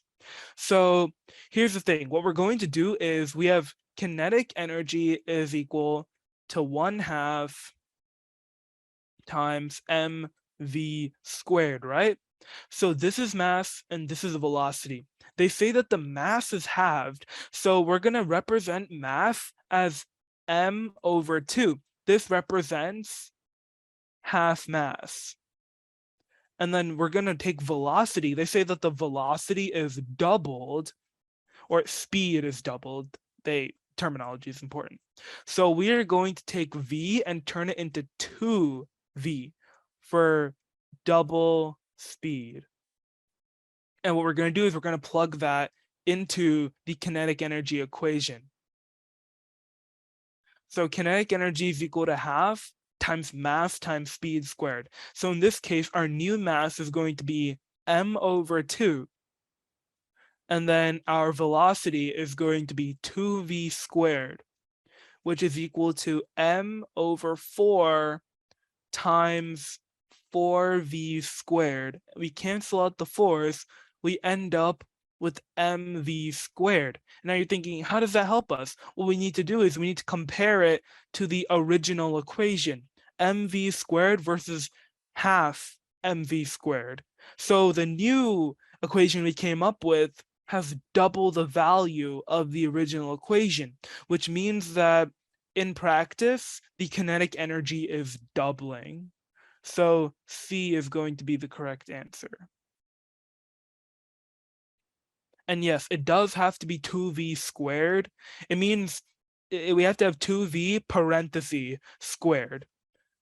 So here's the thing. What we're going to do is we have kinetic energy is equal to 1/2 times mv squared, right? So this is mass and this is velocity. They say that the mass is halved, so we're going to represent mass as m/2. This represents half mass. And then we're going to take velocity. They say that the velocity is doubled, or speed is doubled. They terminology is important. So we are going to take V and turn it into 2V for double speed. And what we're going to do is we're going to plug that into the kinetic energy equation. So kinetic energy is equal to half times mass times speed squared. So in this case, our new mass is going to be m/2. And then our velocity is going to be 2v squared, which is equal to m/4 times 4v squared. We cancel out the 4's, we end up with mv squared. Now you're thinking, how does that help us? What we need to do is we need to compare it to the original equation, mv squared versus half mv squared. So the new equation we came up with has double the value of the original equation, which means that in practice, the kinetic energy is doubling. So C is going to be the correct answer. And yes, it does have to be 2v squared. It means we have to have 2v parenthesis squared,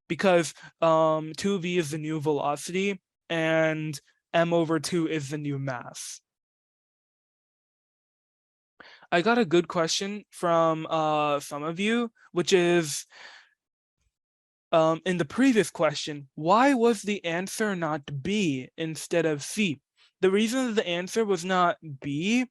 because 2v is the new velocity and m/2 is the new mass. I got a good question from some of you, which is, in the previous question, why was the answer not B instead of C? The reason that the answer was not B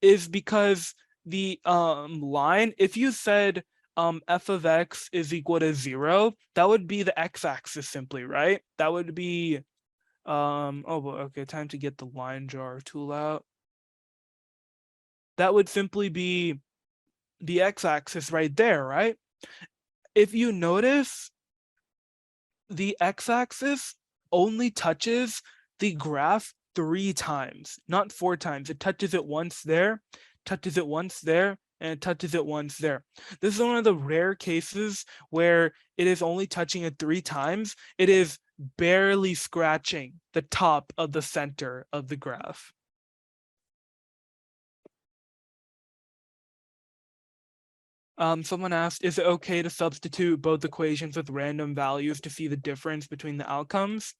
is because the line, if you said f of x is equal to 0, that would be the x-axis simply, right? That would be, okay, time to get the line drawer tool out. That would simply be the x-axis right there, right? If you notice, the x-axis only touches the graph 3 times, not 4 times. It touches it once there, touches it once there, and it touches it once there. This is one of the rare cases where it is only touching it 3 times. It is barely scratching the top of the center of the graph. Someone asked, is it okay to substitute both equations with random values to see the difference between the outcomes?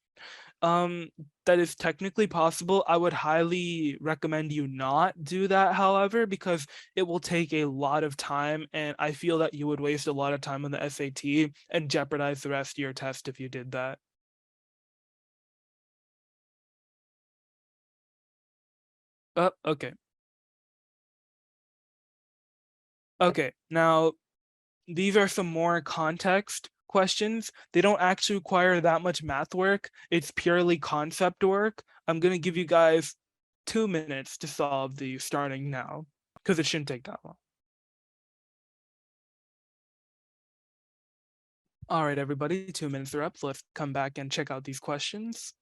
That is technically possible. I would highly recommend you not do that, however, because it will take a lot of time, and I feel that you would waste a lot of time on the SAT and jeopardize the rest of your test if you did that. Okay. Okay, now these are some more context questions. They don't actually require that much math work. It's purely concept work. I'm going to give you guys 2 minutes to solve these starting now, because it shouldn't take that long. All right, everybody, 2 minutes are up. So let's come back and check out these questions.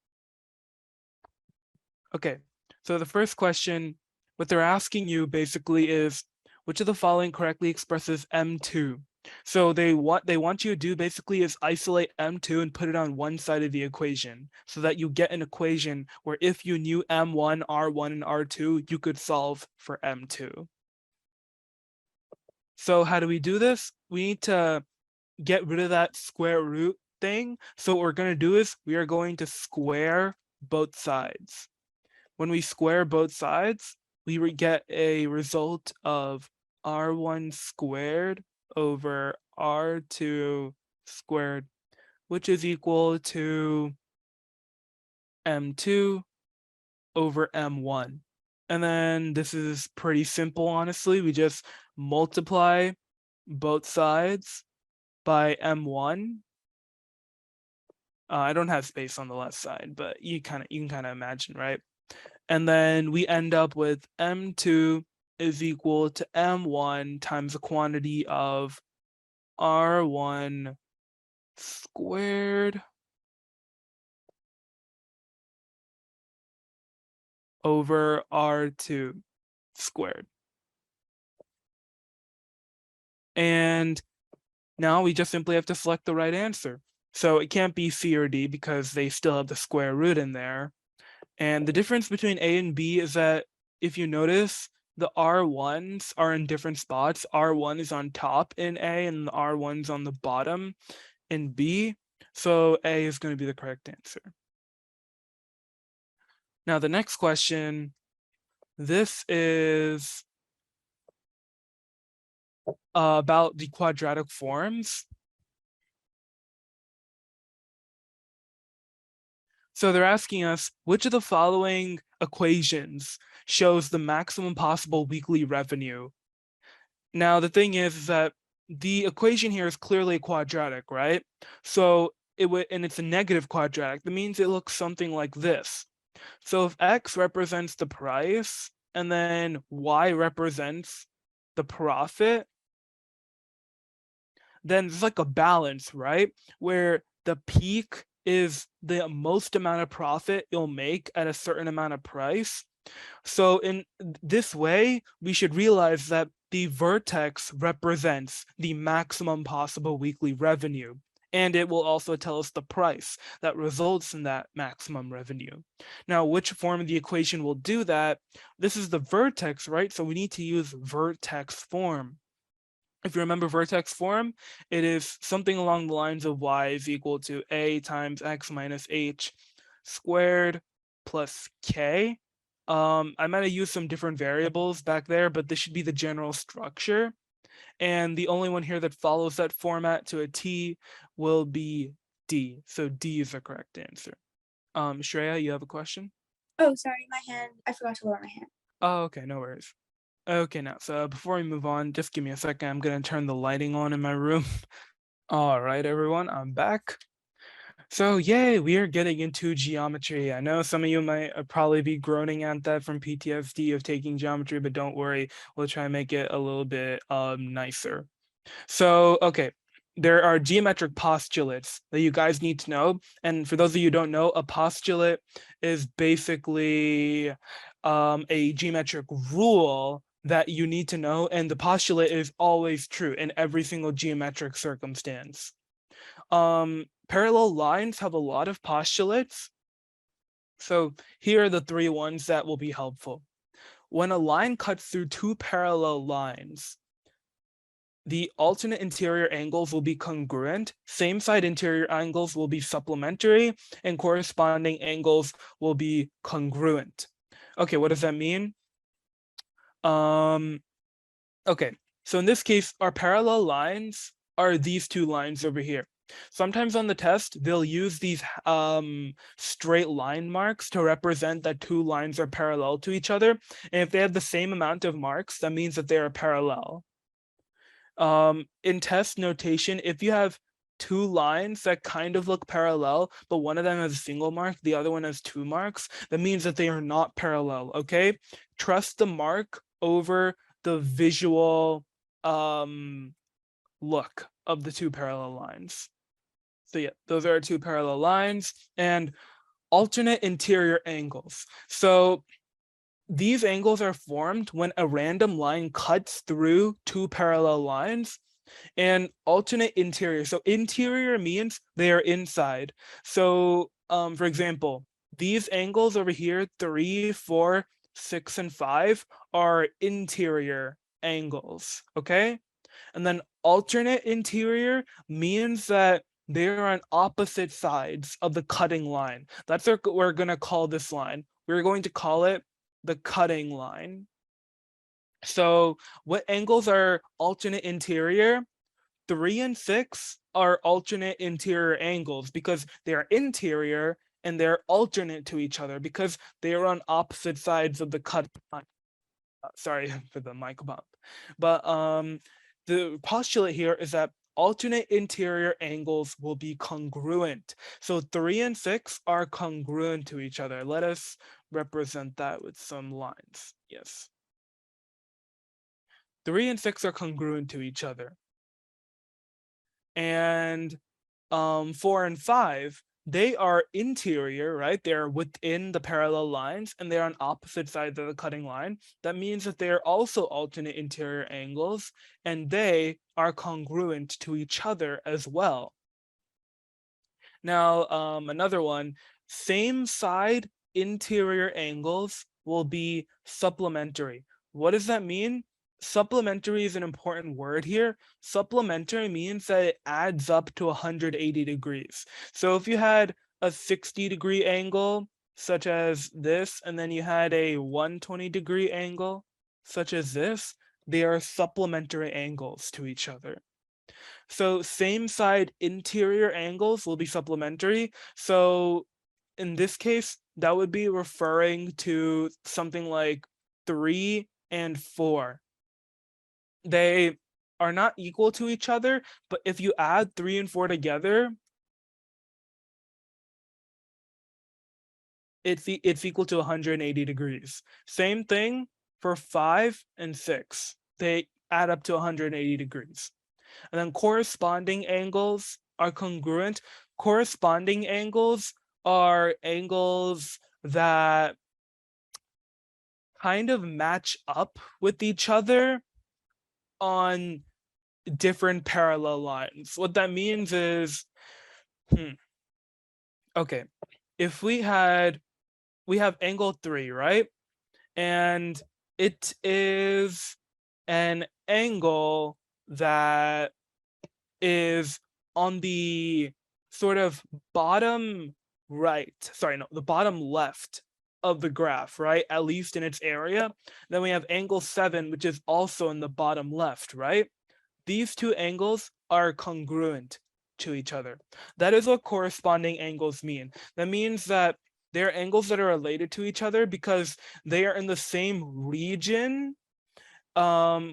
Okay, so the first question, what they're asking you basically is, which of the following correctly expresses M2? So they want you to do basically is isolate M2 and put it on one side of the equation so that you get an equation where if you knew M1, R1, and R2, you could solve for M2. So how do we do this? We need to get rid of that square root thing. So what we're going to do is we are going to square both sides. When we square both sides, we get a result of R1 squared over R2 squared, which is equal to M2 over M1. And then this is pretty simple, honestly. We just multiply both sides by M1. I don't have space on the left side, but you can kind of imagine, right? And then we end up with M2 is equal to M1 times the quantity of R1 squared over R2 squared. And now we just simply have to select the right answer. So it can't be C or D because they still have the square root in there. And the difference between A and B is that if you notice, the R1s are in different spots. R1 is on top in A and the R1's on the bottom in B. So A is going to be the correct answer. Now the next question, this is about the quadratic forms. So they're asking us, which of the following equations shows the maximum possible weekly revenue? Now, the thing is that the equation here is clearly quadratic, right? So it would, and it's a negative quadratic. That means it looks something like this. So if X represents the price and then Y represents the profit, then it's like a balance, right? Where the peak is the most amount of profit you'll make at a certain amount of price. So in this way, we should realize that the vertex represents the maximum possible weekly revenue, and it will also tell us the price that results in that maximum revenue. Now, which form of the equation will do that? This is the vertex, right? So we need to use vertex form. If you remember vertex form, it is something along the lines of y is equal to a times x minus h squared plus k. I might have used some different variables back there, but this should be the general structure. And the only one here that follows that format to a T will be D. So D is the correct answer. Shreya, you have a question? Oh, sorry, my hand. I forgot to lower my hand. Oh, okay, no worries. Okay, now, so before we move on, just give me a second. I'm gonna turn the lighting on in my room. All right, everyone, I'm back. So yay, we are getting into geometry. I know some of you might probably be groaning at that from PTSD of taking geometry, but don't worry, we'll try and make it a little bit nicer. So, okay, there are geometric postulates that you guys need to know. And for those of you who don't know, a postulate is basically a geometric rule that you need to know. And the postulate is always true in every single geometric circumstance. Parallel lines have a lot of postulates. So here are the three ones that will be helpful. When a line cuts through two parallel lines, the alternate interior angles will be congruent, same side interior angles will be supplementary, and corresponding angles will be congruent. Okay, what does that mean? Okay, so in this case, our parallel lines are these two lines over here. Sometimes on the test, they'll use these straight line marks to represent that two lines are parallel to each other. And if they have the same amount of marks, that means that they are parallel. In test notation, if you have two lines that kind of look parallel, but one of them has a single mark, the other one has two marks, that means that they are not parallel, okay? Trust the mark over the visual look of the two parallel lines. So yeah, those are our two parallel lines and alternate interior angles. So these angles are formed when a random line cuts through two parallel lines and alternate interior. So interior means they are inside. So for example, these angles over here, 3, 4, 6, and 5 are interior angles, okay? And then alternate interior means that they're on opposite sides of the cutting line. That's what we're gonna call this line. We're going to call it the cutting line. So what angles are alternate interior? 3 and 6 are alternate interior angles because they're interior and they're alternate to each other because they are on opposite sides of the cut line. Sorry for the mic bump. But the postulate here is that alternate interior angles will be congruent. So 3 and 6 are congruent to each other. Let us represent that with some lines. Yes. 3 and 6 are congruent to each other. And 4 and 5, they are interior, right? They're within the parallel lines and they're on opposite sides of the cutting line. That means that they are also alternate interior angles and they are congruent to each other as well. Now, another one, same side interior angles will be supplementary. What does that mean? Supplementary is an important word here. Supplementary means that it adds up to 180 degrees. So if you had a 60-degree angle, such as this, and then you had a 120-degree angle, such as this, they are supplementary angles to each other. So same side interior angles will be supplementary. So in this case, that would be referring to something like 3 and 4. They are not equal to each other, but if you add 3 and 4 together, it's equal to 180 degrees. Same thing for 5 and 6. They add up to 180 degrees. And then corresponding angles are congruent. Corresponding angles are angles that kind of match up with each other on different parallel lines. What that means is, okay, if we have angle 3, right? And it is an angle that is on the sort of bottom right, sorry, no, the bottom left of the graph, right? At least in its area. Then we have angle 7, which is also in the bottom left, right? These two angles are congruent to each other. That is what corresponding angles mean. That means that they're angles that are related to each other because they are in the same region,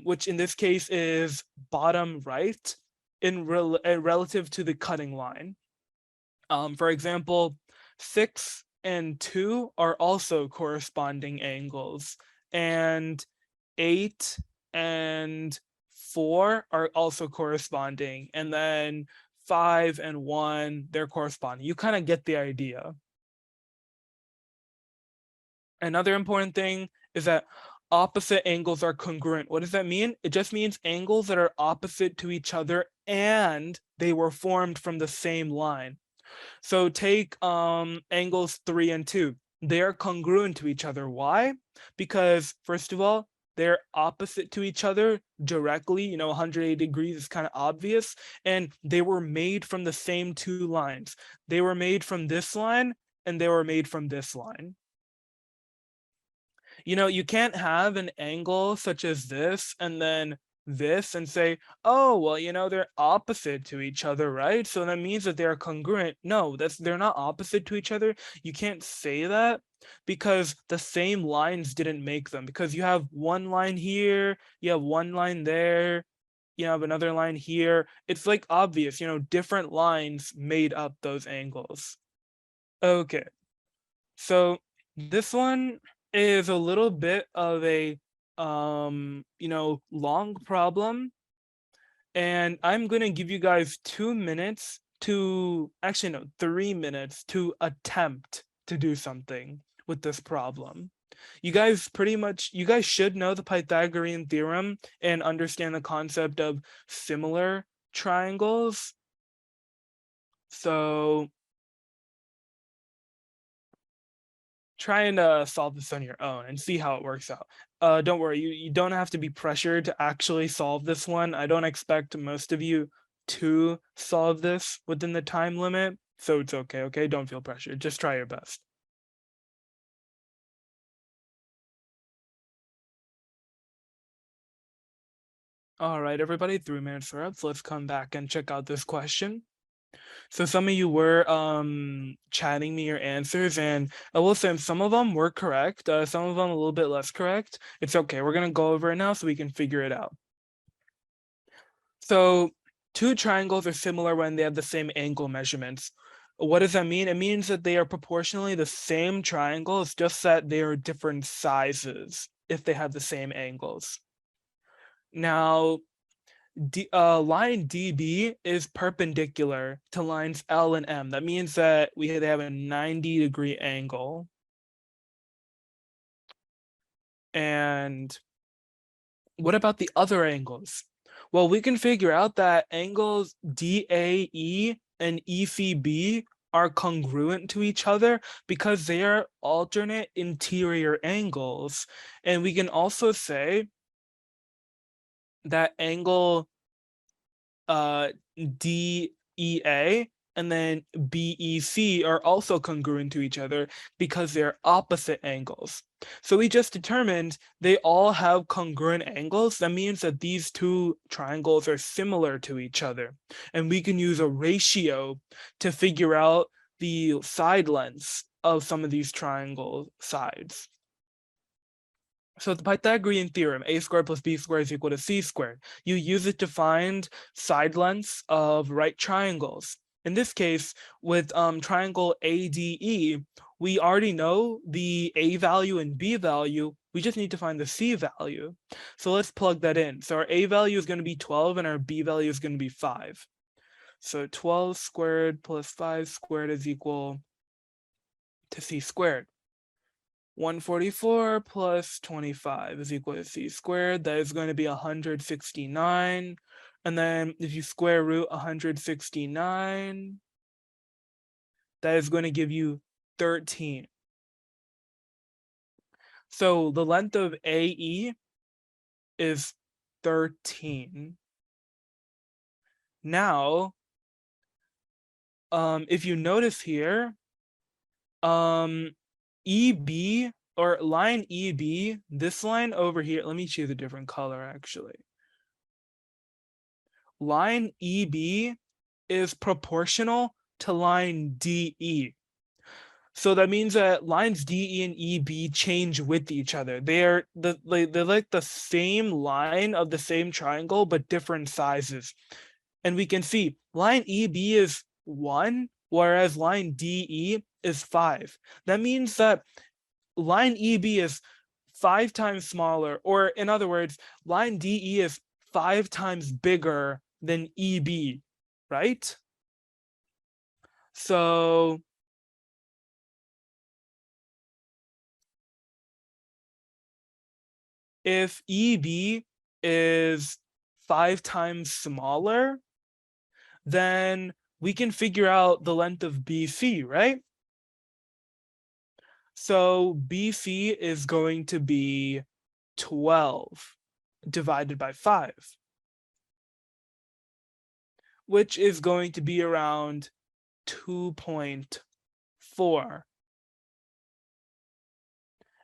which in this case is bottom right, relative to the cutting line. For example, 6 and 2 are also corresponding angles, and 8 and 4 are also corresponding, and then 5 and 1, they're corresponding. You kind of get the idea. Another important thing is that opposite angles are congruent. What does that mean? It just means angles that are opposite to each other and they were formed from the same line. So take angles 3 and 2. They are congruent to each other. Why? Because first of all, they're opposite to each other directly. 180 degrees is kind of obvious. And they were made from the same two lines. They were made from this line and they were made from this line. You can't have an angle such as this and then this and say, oh, well, they're opposite to each other, right? So that means that they're congruent. No, they're not opposite to each other. You can't say that because the same lines didn't make them, because you have one line here, you have one line there, you have another line here. It's like obvious, different lines made up those angles. Okay, so this one is a little bit of a long problem, and I'm gonna give you guys 2 minutes to, actually no, 3 minutes to attempt to do something with this problem. You guys should know the Pythagorean theorem and understand the concept of similar triangles. So try and solve this on your own and see how it works out. Don't worry, you don't have to be pressured to actually solve this one. I don't expect most of you to solve this within the time limit, so it's okay? Don't feel pressured. Just try your best. All right, everybody, 3 minutes are up. So let's come back and check out this question. So some of you were chatting me your answers, and I will say some of them were correct, some of them a little bit less correct. It's okay. We're gonna go over it now so we can figure it out. So two triangles are similar when they have the same angle measurements. What does that mean? It means that they are proportionally the same triangle. It's just that they are different sizes if they have the same angles. Now, line DB is perpendicular to lines L and M. That means that they have a 90-degree angle. And what about the other angles? Well, we can figure out that angles DAE and ECB are congruent to each other because they are alternate interior angles. And we can also say that angle DEA and then BEC are also congruent to each other because they're opposite angles. So we just determined they all have congruent angles. That means that these two triangles are similar to each other. And we can use a ratio to figure out the side lengths of some of these triangle sides. So the Pythagorean theorem, a squared plus b squared is equal to c squared. You use it to find side lengths of right triangles. In this case, with triangle ADE, we already know the a value and b value. We just need to find the c value. So let's plug that in. So our a value is going to be 12 and our b value is going to be 5. So 12 squared plus 5 squared is equal to c squared. 144 plus 25 is equal to c squared. That is going to be 169. And then if you square root 169, that is going to give you 13. So the length of AE is 13. Now, if you notice here, EB or line EB, this line over here, let me choose a different color actually. Line EB is proportional to line DE. So that means that lines DE and EB change with each other. They're like the same line of the same triangle, but different sizes. And we can see line EB is 1, whereas line DE is 5. That means that line EB is 5 times smaller, or in other words, line DE is 5 times bigger than EB, right? So if EB is 5 times smaller, then we can figure out the length of BC, right? So BC is going to be 12 divided by 5, which is going to be around 2.4.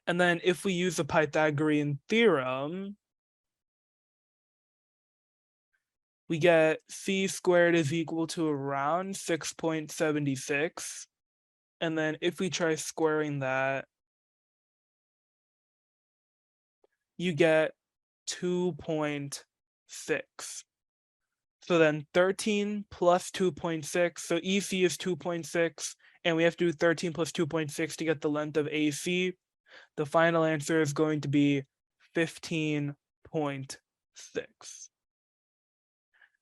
And then if we use the Pythagorean theorem, we get c squared is equal to around 6.76. And then if we try squaring that, you get 2.6. So then 13 plus 2.6, so EC is 2.6, and we have to do 13 plus 2.6 to get the length of AC. The final answer is going to be 15.6.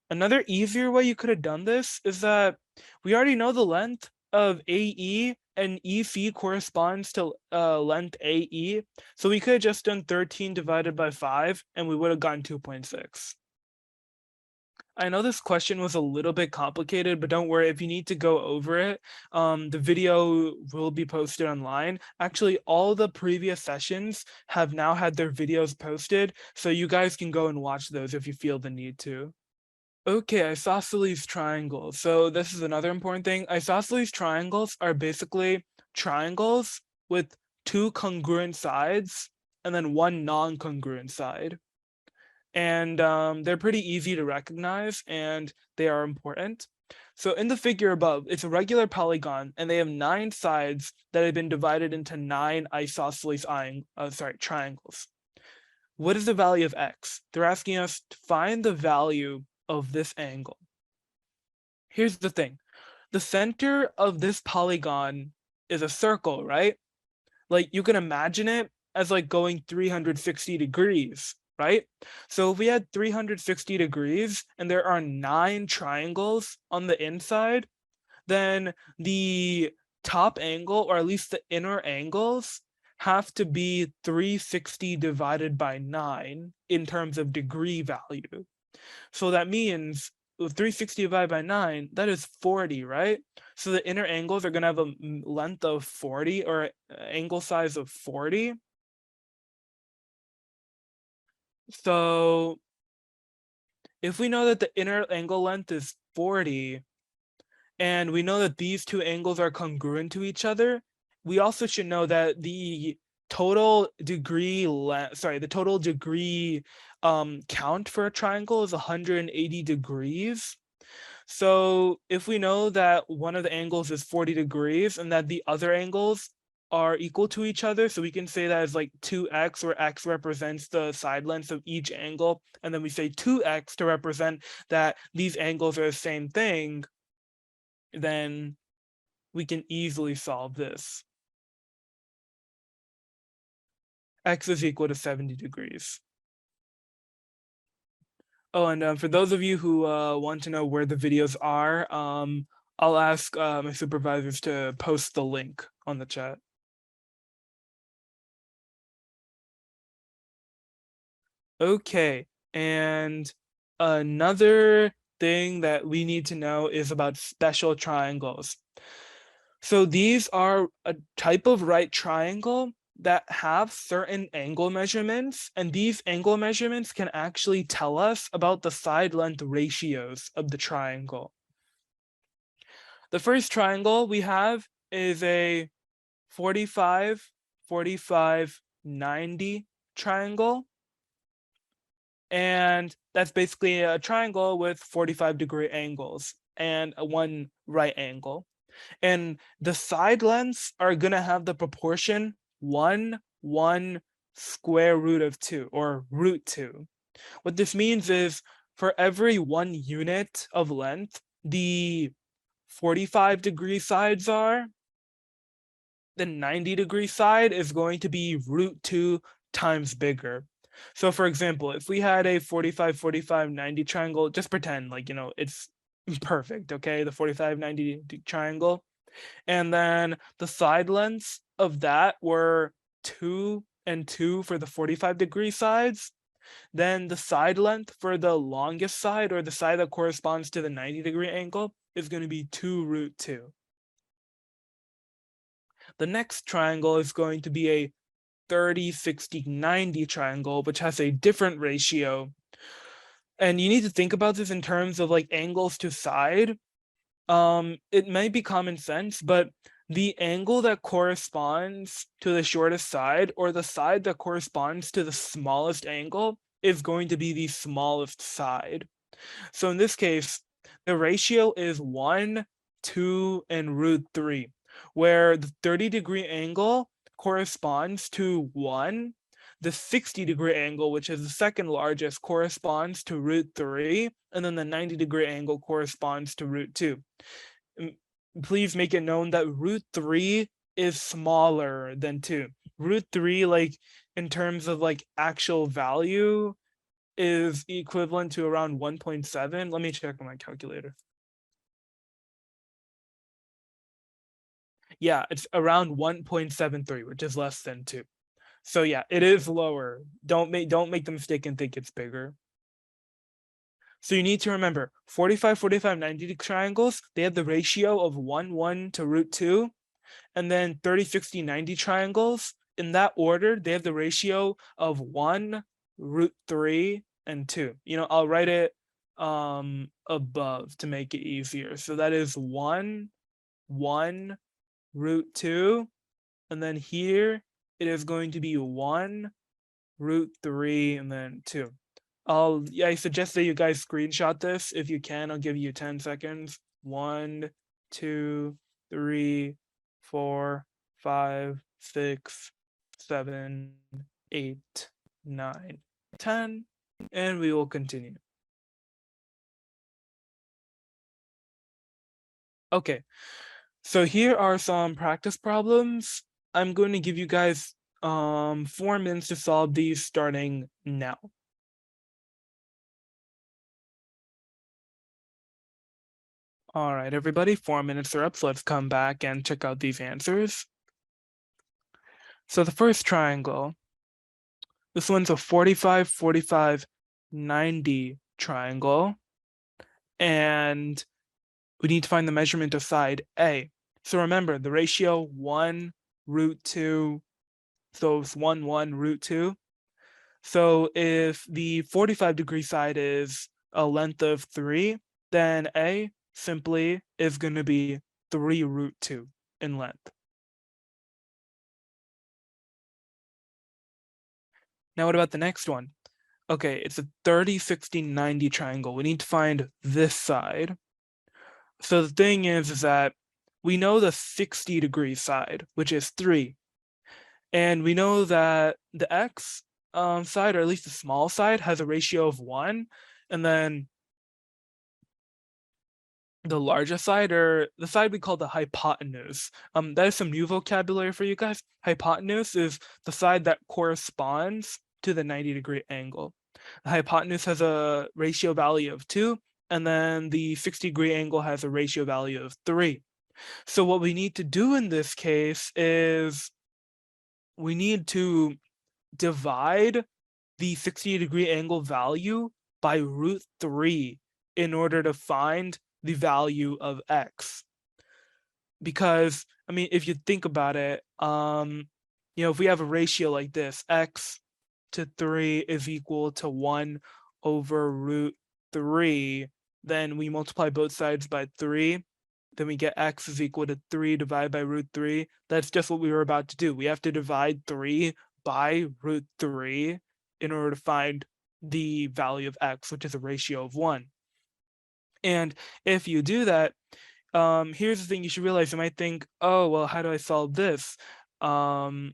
Another easier way you could have done this is that we already know the length of AE and EC corresponds to length AE. So we could have just done 13 divided by 5 and we would have gotten 2.6. I know this question was a little bit complicated, but don't worry, if you need to go over it, the video will be posted online. Actually, all the previous sessions have now had their videos posted, so you guys can go and watch those if you feel the need to. Okay, isosceles triangles. So this is another important thing. Isosceles triangles are basically triangles with 2 congruent sides and then 1 non-congruent side. And they're pretty easy to recognize and they are important. So in the figure above, it's a regular polygon and they have 9 sides that have been divided into 9 isosceles triangles. What is the value of x? They're asking us to find the value of this angle. Here's the thing. The center of this polygon is a circle, right? Like you can imagine it as like going 360 degrees, right? So if we had 360 degrees and there are 9 triangles on the inside, then the top angle, or at least the inner angles, have to be 360 divided by 9 in terms of degree value. So that means 360 divided by 9, that is 40, right? So the inner angles are going to have a length of 40 or angle size of 40. So if we know that the inner angle length is 40, and we know that these two angles are congruent to each other, we also should know that the total degree count for a triangle is 180 degrees. So if we know that one of the angles is 40 degrees and that the other angles are equal to each other, so we can say that as like 2x, where x represents the side lengths of each angle, and then we say 2x to represent that these angles are the same thing, then we can easily solve this. X is equal to 70 degrees. Oh, and for those of you who want to know where the videos are, I'll ask my supervisors to post the link on the chat. Okay, and another thing that we need to know is about special triangles. So these are a type of right triangle that have certain angle measurements, and these angle measurements can actually tell us about the side length ratios of the triangle. The first triangle we have is a 45, 45, 90 triangle. And that's basically a triangle with 45-degree angles and one right angle. And the side lengths are going to have the proportion 1, 1, square root of 2, or root 2. What this means is for every 1 unit of length, the 45-degree sides are, the 90-degree side is going to be root 2 times bigger. So for example, if we had a 45, 45, 90 triangle, just pretend like, it's perfect, okay? The 45, 90 triangle. And then the side lengths of that were 2 and 2 for the 45-degree sides. Then the side length for the longest side, or the side that corresponds to the 90-degree angle, is going to be 2 root 2. The next triangle is going to be a 30, 60, 90 triangle, which has a different ratio. And you need to think about this in terms of like angles to side. It might be common sense, but the angle that corresponds to the shortest side, or the side that corresponds to the smallest angle, is going to be the smallest side. So in this case, the ratio is 1, 2, and root 3, where the 30-degree angle corresponds to 1, the 60-degree angle, which is the second largest, corresponds to root 3, and then the 90-degree angle corresponds to root 2. Please make it known that root 3 is smaller than 2. Root 3, like in terms of like actual value, is equivalent to around 1.7. Let me check on my calculator. Yeah, it's around 1.73, which is less than 2. So yeah, it is lower. Don't make the mistake and think it's bigger. So you need to remember 45, 45, 90 triangles, they have the ratio of 1, 1 to root 2. And then 30, 60, 90 triangles, in that order, they have the ratio of 1, root 3, and 2. I'll write it above to make it easier. So that is 1, 1, root 2. And then here it is going to be 1, root 3, and then 2. I suggest that you guys screenshot this. If you can, I'll give you 10 seconds. 1, 2, 3, 4, 5, 6, 7, 8, 9, 10, and we will continue. Okay, so here are some practice problems. I'm going to give you guys 4 minutes to solve these starting now. All right, everybody, 4 minutes are up, so let's come back and check out these answers. So the first triangle, this one's a 45, 45, 90 triangle. and we need to find the measurement of side A. So remember the ratio 1 root 2, so it's 1, 1, root 2. So if the 45-degree side is a length of 3, then A simply is going to be 3 root 2 in length. Now what about the next one? Okay, it's a 30, 60, 90 triangle. We need to find this side. So the thing is that we know the 60-degree side, which is 3. And we know that the x side, or at least the small side, has a ratio of 1. And then the larger side, or the side we call the hypotenuse. That is some new vocabulary for you guys. Hypotenuse is the side that corresponds to the 90-degree angle. The hypotenuse has a ratio value of 2, and then the 60-degree angle has a ratio value of 3. So what we need to do in this case is we need to divide the 60-degree angle value by root 3 in order to find the value of x. Because, I mean, if you think about it, if we have a ratio like this, x to 3 is equal to 1 over root 3, then we multiply both sides by 3, then we get x is equal to 3 divided by root 3. That's just what we were about to do. We have to divide 3 by root 3 in order to find the value of x, which is a ratio of 1. And if you do that, here's the thing you should realize. You might think, oh, well, how do I solve this? The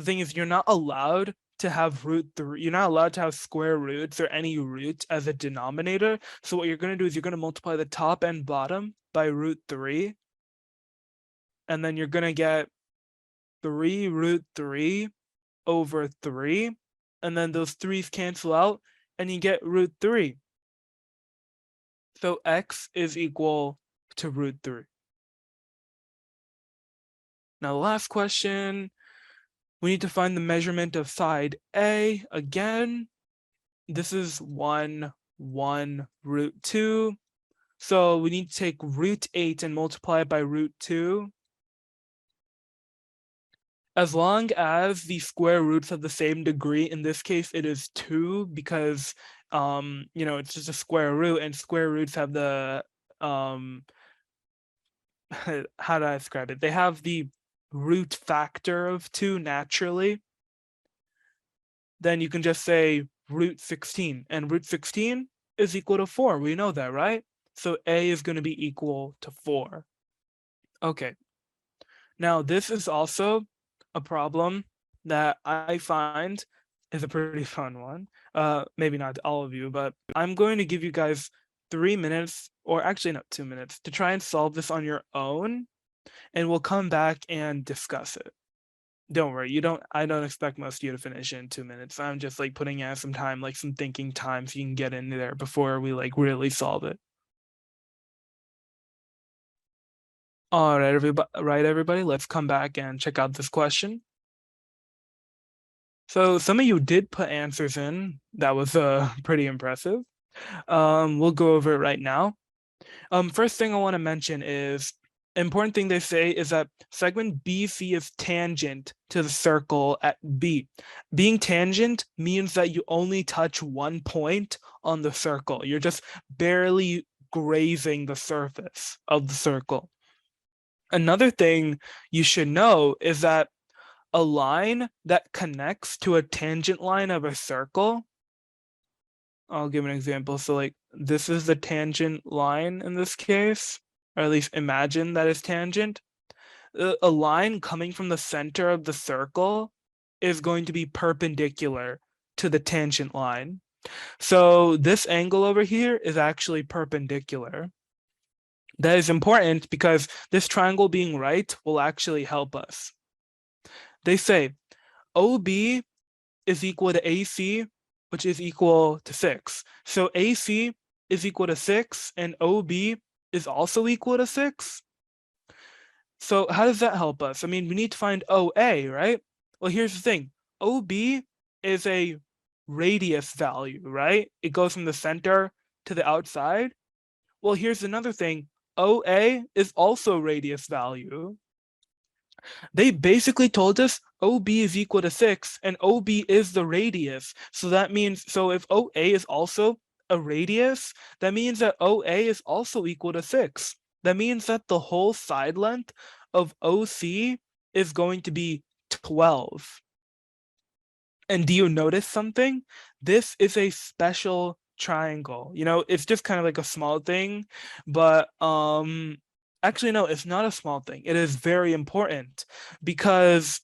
thing is, you're not allowed to have root 3. You're not allowed to have square roots or any root as a denominator. So what you're going to do is you're going to multiply the top and bottom by root 3. And then you're going to get 3 root 3 over 3. And then those 3's cancel out and you get root 3. So x is equal to root 3. Now the last question, we need to find the measurement of side A. Again, this is 1, 1, root 2. So we need to take root 8 and multiply it by root 2. As long as the square roots have the same degree, in this case it is 2 because it's just a square root, and square roots have the how do I describe it? They have the root factor of 2 naturally. Then you can just say root 16, and root 16 is equal to 4. We know that, right? So A is going to be equal to 4. Okay. Now this is also a problem that I find is a pretty fun one. Maybe not all of you, but I'm going to give you guys 3 minutes, or actually not 2 minutes, to try and solve this on your own, and we'll come back and discuss it. Don't worry, I don't expect most of you to finish in 2 minutes. I'm just like putting out some time, like some thinking time, so you can get in there before we like really solve it. All right, everybody, let's come back and check out this question. So some of you did put answers in. That was pretty impressive. We'll go over it right now. First thing I want to mention is, important thing they say is that segment BC is tangent to the circle at B. Being tangent means that you only touch one point on the circle. You're just barely grazing the surface of the circle. Another thing you should know is that a line that connects to a tangent line of a circle, I'll give an example. So like this is the tangent line in this case, or at least imagine that is tangent. A line coming from the center of the circle is going to be perpendicular to the tangent line. So this angle over here is actually perpendicular. That is important because this triangle being right will actually help us. They say OB is equal to AC, which is equal to 6. So AC is equal to 6 and OB is also equal to 6. So how does that help us? I mean, we need to find OA, right? Well, here's the thing. OB is a radius value, right? It goes from the center to the outside. Well, here's another thing. OA is also radius value. They basically told us OB is equal to 6 and OB is the radius. So that means, so if OA is also a radius, that means that OA is also equal to 6. That means that the whole side length of OC is going to be 12. And do you notice something? This is a special triangle. You know, it's just kind of like a small thing, but actually no, it's not a small thing. It is very important because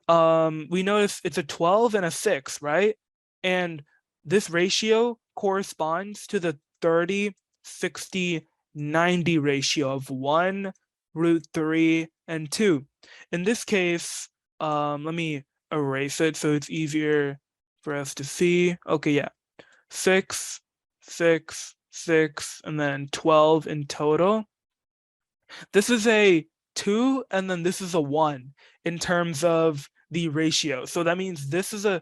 we notice it's a 12 and a 6, right? And this ratio corresponds to the 30, 60, 90 ratio of 1, root 3, and 2. In this case, let me erase it so it's easier for us to see. Okay, yeah. 6, 6, 6, and then 12 in total. This is a 2, and then this is a 1 in terms of the ratio. So that means this is a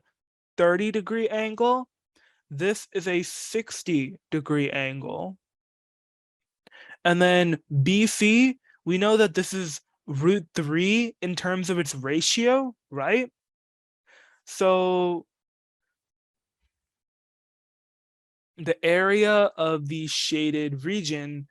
30-degree angle. This is a 60-degree angle. And then BC, we know that this is root 3 in terms of its ratio, right? So the area of the shaded region,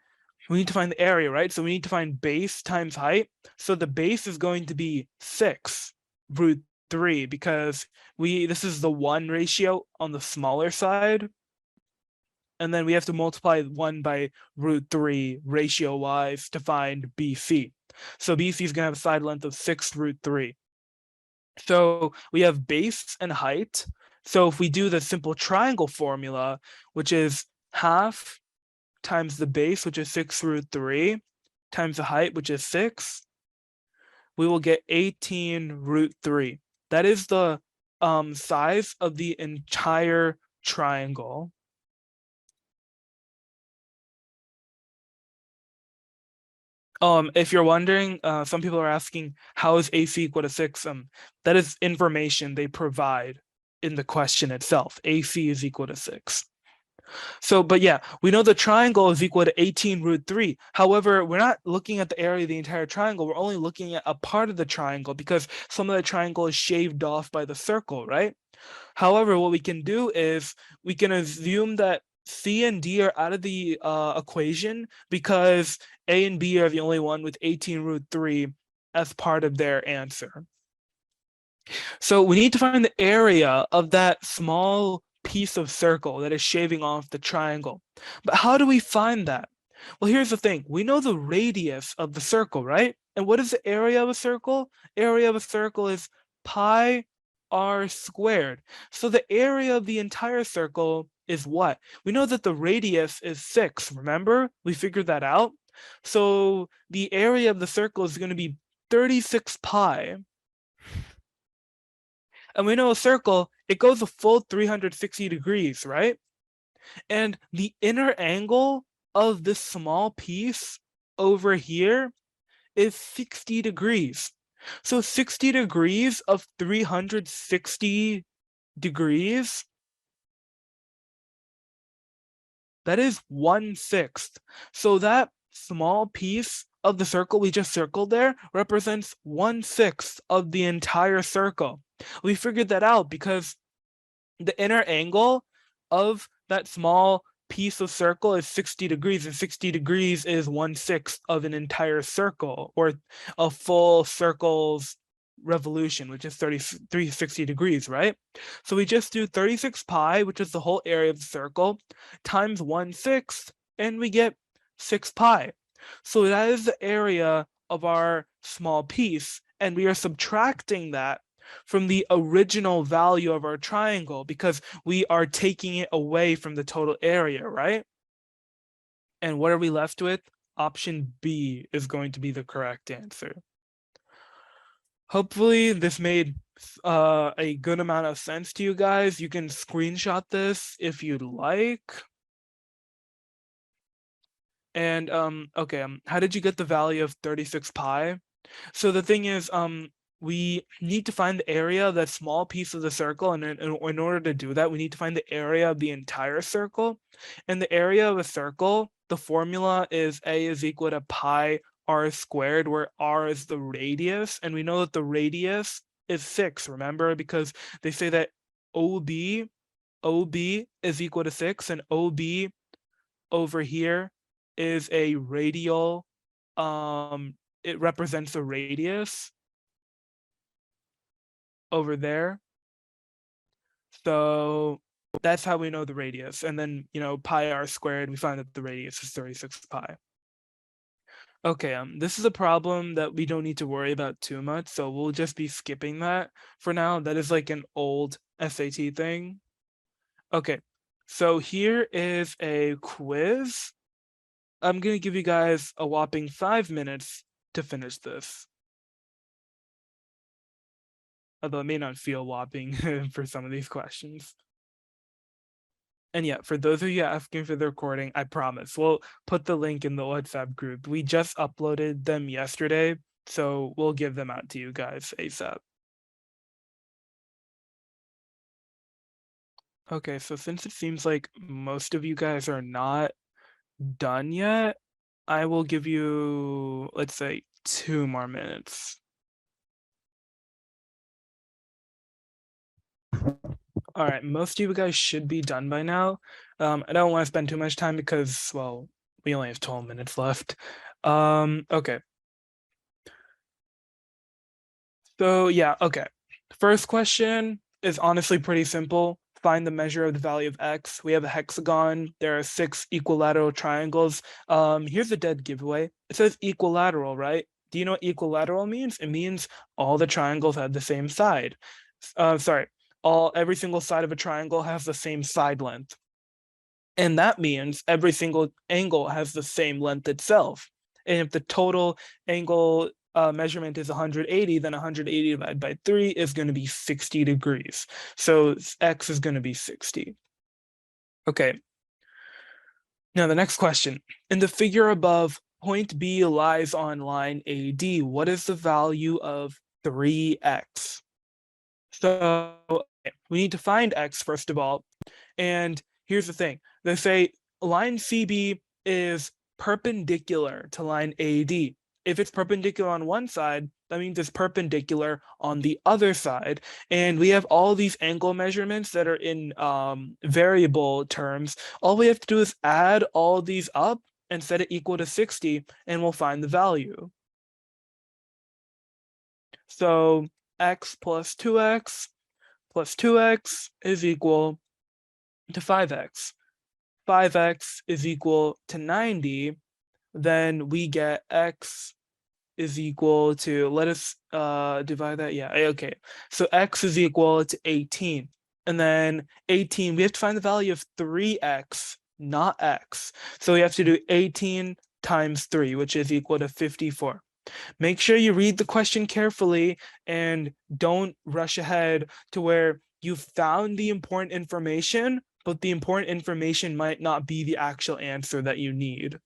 we need to find the area, right? So we need to find base times height. So the base is going to be 6 root 3 because this is the 1 ratio on the smaller side. And then we have to multiply 1 by root 3 ratio wise to find BC. So BC is going to have a side length of 6 root 3. So we have base and height. So if we do the simple triangle formula, which is half times the base, which is 6 root 3, times the height, which is 6, we will get 18 root 3. That is the size of the entire triangle. If you're wondering, some people are asking, how is AC equal to 6? That is information they provide in the question itself. AC is equal to 6. So, but yeah, we know the triangle is equal to 18 root 3. However, we're not looking at the area of the entire triangle. We're only looking at a part of the triangle because some of the triangle is shaved off by the circle, right? However, what we can do is we can assume that C and D are out of the equation because A and B are the only one with 18 root 3 as part of their answer. So we need to find the area of that small piece of circle that is shaving off the triangle. But how do we find that? Well, here's the thing. We know the radius of the circle, right? And what is the area of a circle? Area of a circle is pi r squared. So the area of the entire circle is what? We know that the radius is 6, remember? We figured that out. So the area of the circle is going to be 36 pi. And we know a circle, it goes a full 360 degrees, right? And the inner angle of this small piece over here is 60 degrees. So 60 degrees of 360 degrees, that is 1/6. So that small piece of the circle we just circled there represents 1/6 of the entire circle. We figured that out because the inner angle of that small piece of circle is 60 degrees, and 60 degrees is 1/6 of an entire circle, or a full circle's revolution, which is 360 degrees, right? So we just do 36 pi, which is the whole area of the circle, times 1/6, and we get 6 pi. So that is the area of our small piece, and we are subtracting that from the original value of our triangle because we are taking it away from the total area, right? And what are we left with? Option B is going to be the correct answer. Hopefully this made a good amount of sense to you guys. You can screenshot this if you'd like. And okay, how did you get the value of 36 pi? So the thing is, we need to find the area of that small piece of the circle, and in order to do that, we need to find the area of the entire circle. And the area of a circle, the formula is A is equal to pi r squared, where r is the radius, and we know that the radius is 6, remember, because they say that OB is equal to 6, and OB over here is a radial, it represents a radius over there. So that's how we know the radius. And then, pi r squared, we find that the radius is 36 pi. Okay, this is a problem that we don't need to worry about too much, so we'll just be skipping that for now. That is like an old SAT thing. Okay, so here is a quiz. I'm gonna give you guys a whopping 5 minutes to finish this. Although it may not feel whopping for some of these questions. And yeah, for those of you asking for the recording, I promise we'll put the link in the WhatsApp group. We just uploaded them yesterday, so we'll give them out to you guys ASAP. Okay, so since it seems like most of you guys are not done yet, I will give you, let's say, 2 more minutes. All right, most of you guys should be done by now. I don't want to spend too much time because, well, we only have 12 minutes left. Okay. So yeah, okay. First question is honestly pretty simple. Find the measure of the value of x. We have a hexagon. There are 6 equilateral triangles. Here's a dead giveaway. It says equilateral, right? Do you know what equilateral means? It means all the triangles have the same side. Sorry, every single side of a triangle has the same side length. And that means every single angle has the same length itself. And if the total angle measurement is 180, then 180 divided by 3 is going to be 60 degrees. So x is going to be 60. Okay. Now the next question. In the figure above, point B lies on line AD. What is the value of 3x? So we need to find x first of all. And here's the thing. They say line CB is perpendicular to line AD. If it's perpendicular on one side, that means it's perpendicular on the other side. And we have all these angle measurements that are in variable terms. All we have to do is add all these up and set it equal to 60, and we'll find the value. So x plus 2x is equal to 5x. 5x is equal to 90, then we get x is equal to, let us divide that. Yeah, okay. So x is equal to 18. And then 18, we have to find the value of 3x, not x. So we have to do 18 times 3, which is equal to 54. Make sure you read the question carefully and don't rush ahead to where you've found the important information, but the important information might not be the actual answer that you need.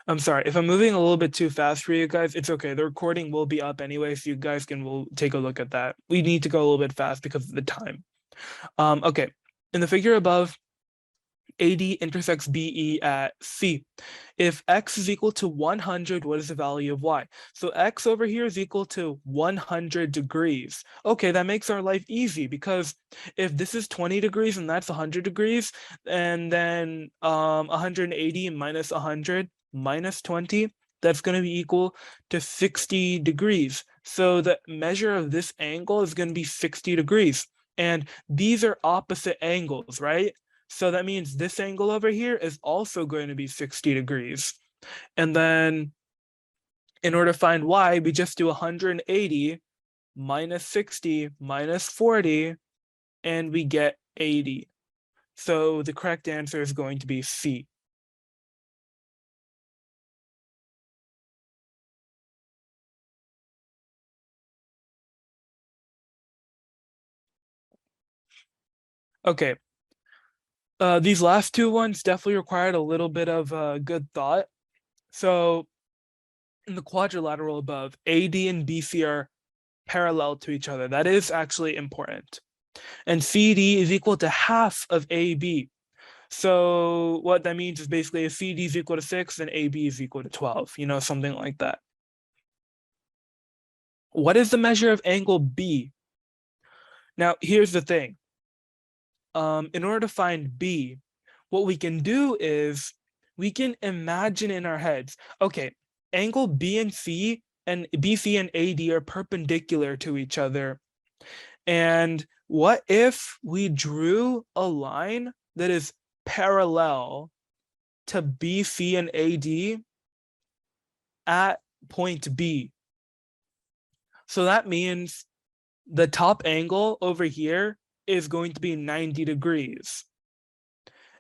I'm sorry, if I'm moving a little bit too fast for you guys, it's okay. The recording will be up anyway, so you guys will take a look at that. We need to go a little bit fast because of the time. Okay, in the figure above, AD intersects BE at C. If x is equal to 100, what is the value of y? So x over here is equal to 100 degrees. Okay, that makes our life easy because if this is 20 degrees and that's 100 degrees, and then 180 minus 100 minus 20, that's going to be equal to 60 degrees. So the measure of this angle is going to be 60 degrees. And these are opposite angles, right? So that means this angle over here is also going to be 60 degrees. And then in order to find y, we just do 180 minus 60 minus 40, and we get 80. So the correct answer is going to be C. Okay, These last two ones definitely required a little bit of good thought. So in the quadrilateral above, AD and BC are parallel to each other. That is actually important. And CD is equal to half of AB. So what that means is basically if CD is equal to 6, then AB is equal to 12, something like that. What is the measure of angle B? Now, here's the thing. In order to find B, what we can do is we can imagine in our heads, okay, angle B and C and BC and AD are perpendicular to each other. And what if we drew a line that is parallel to BC and AD at point B? So that means the top angle over here is going to be 90 degrees.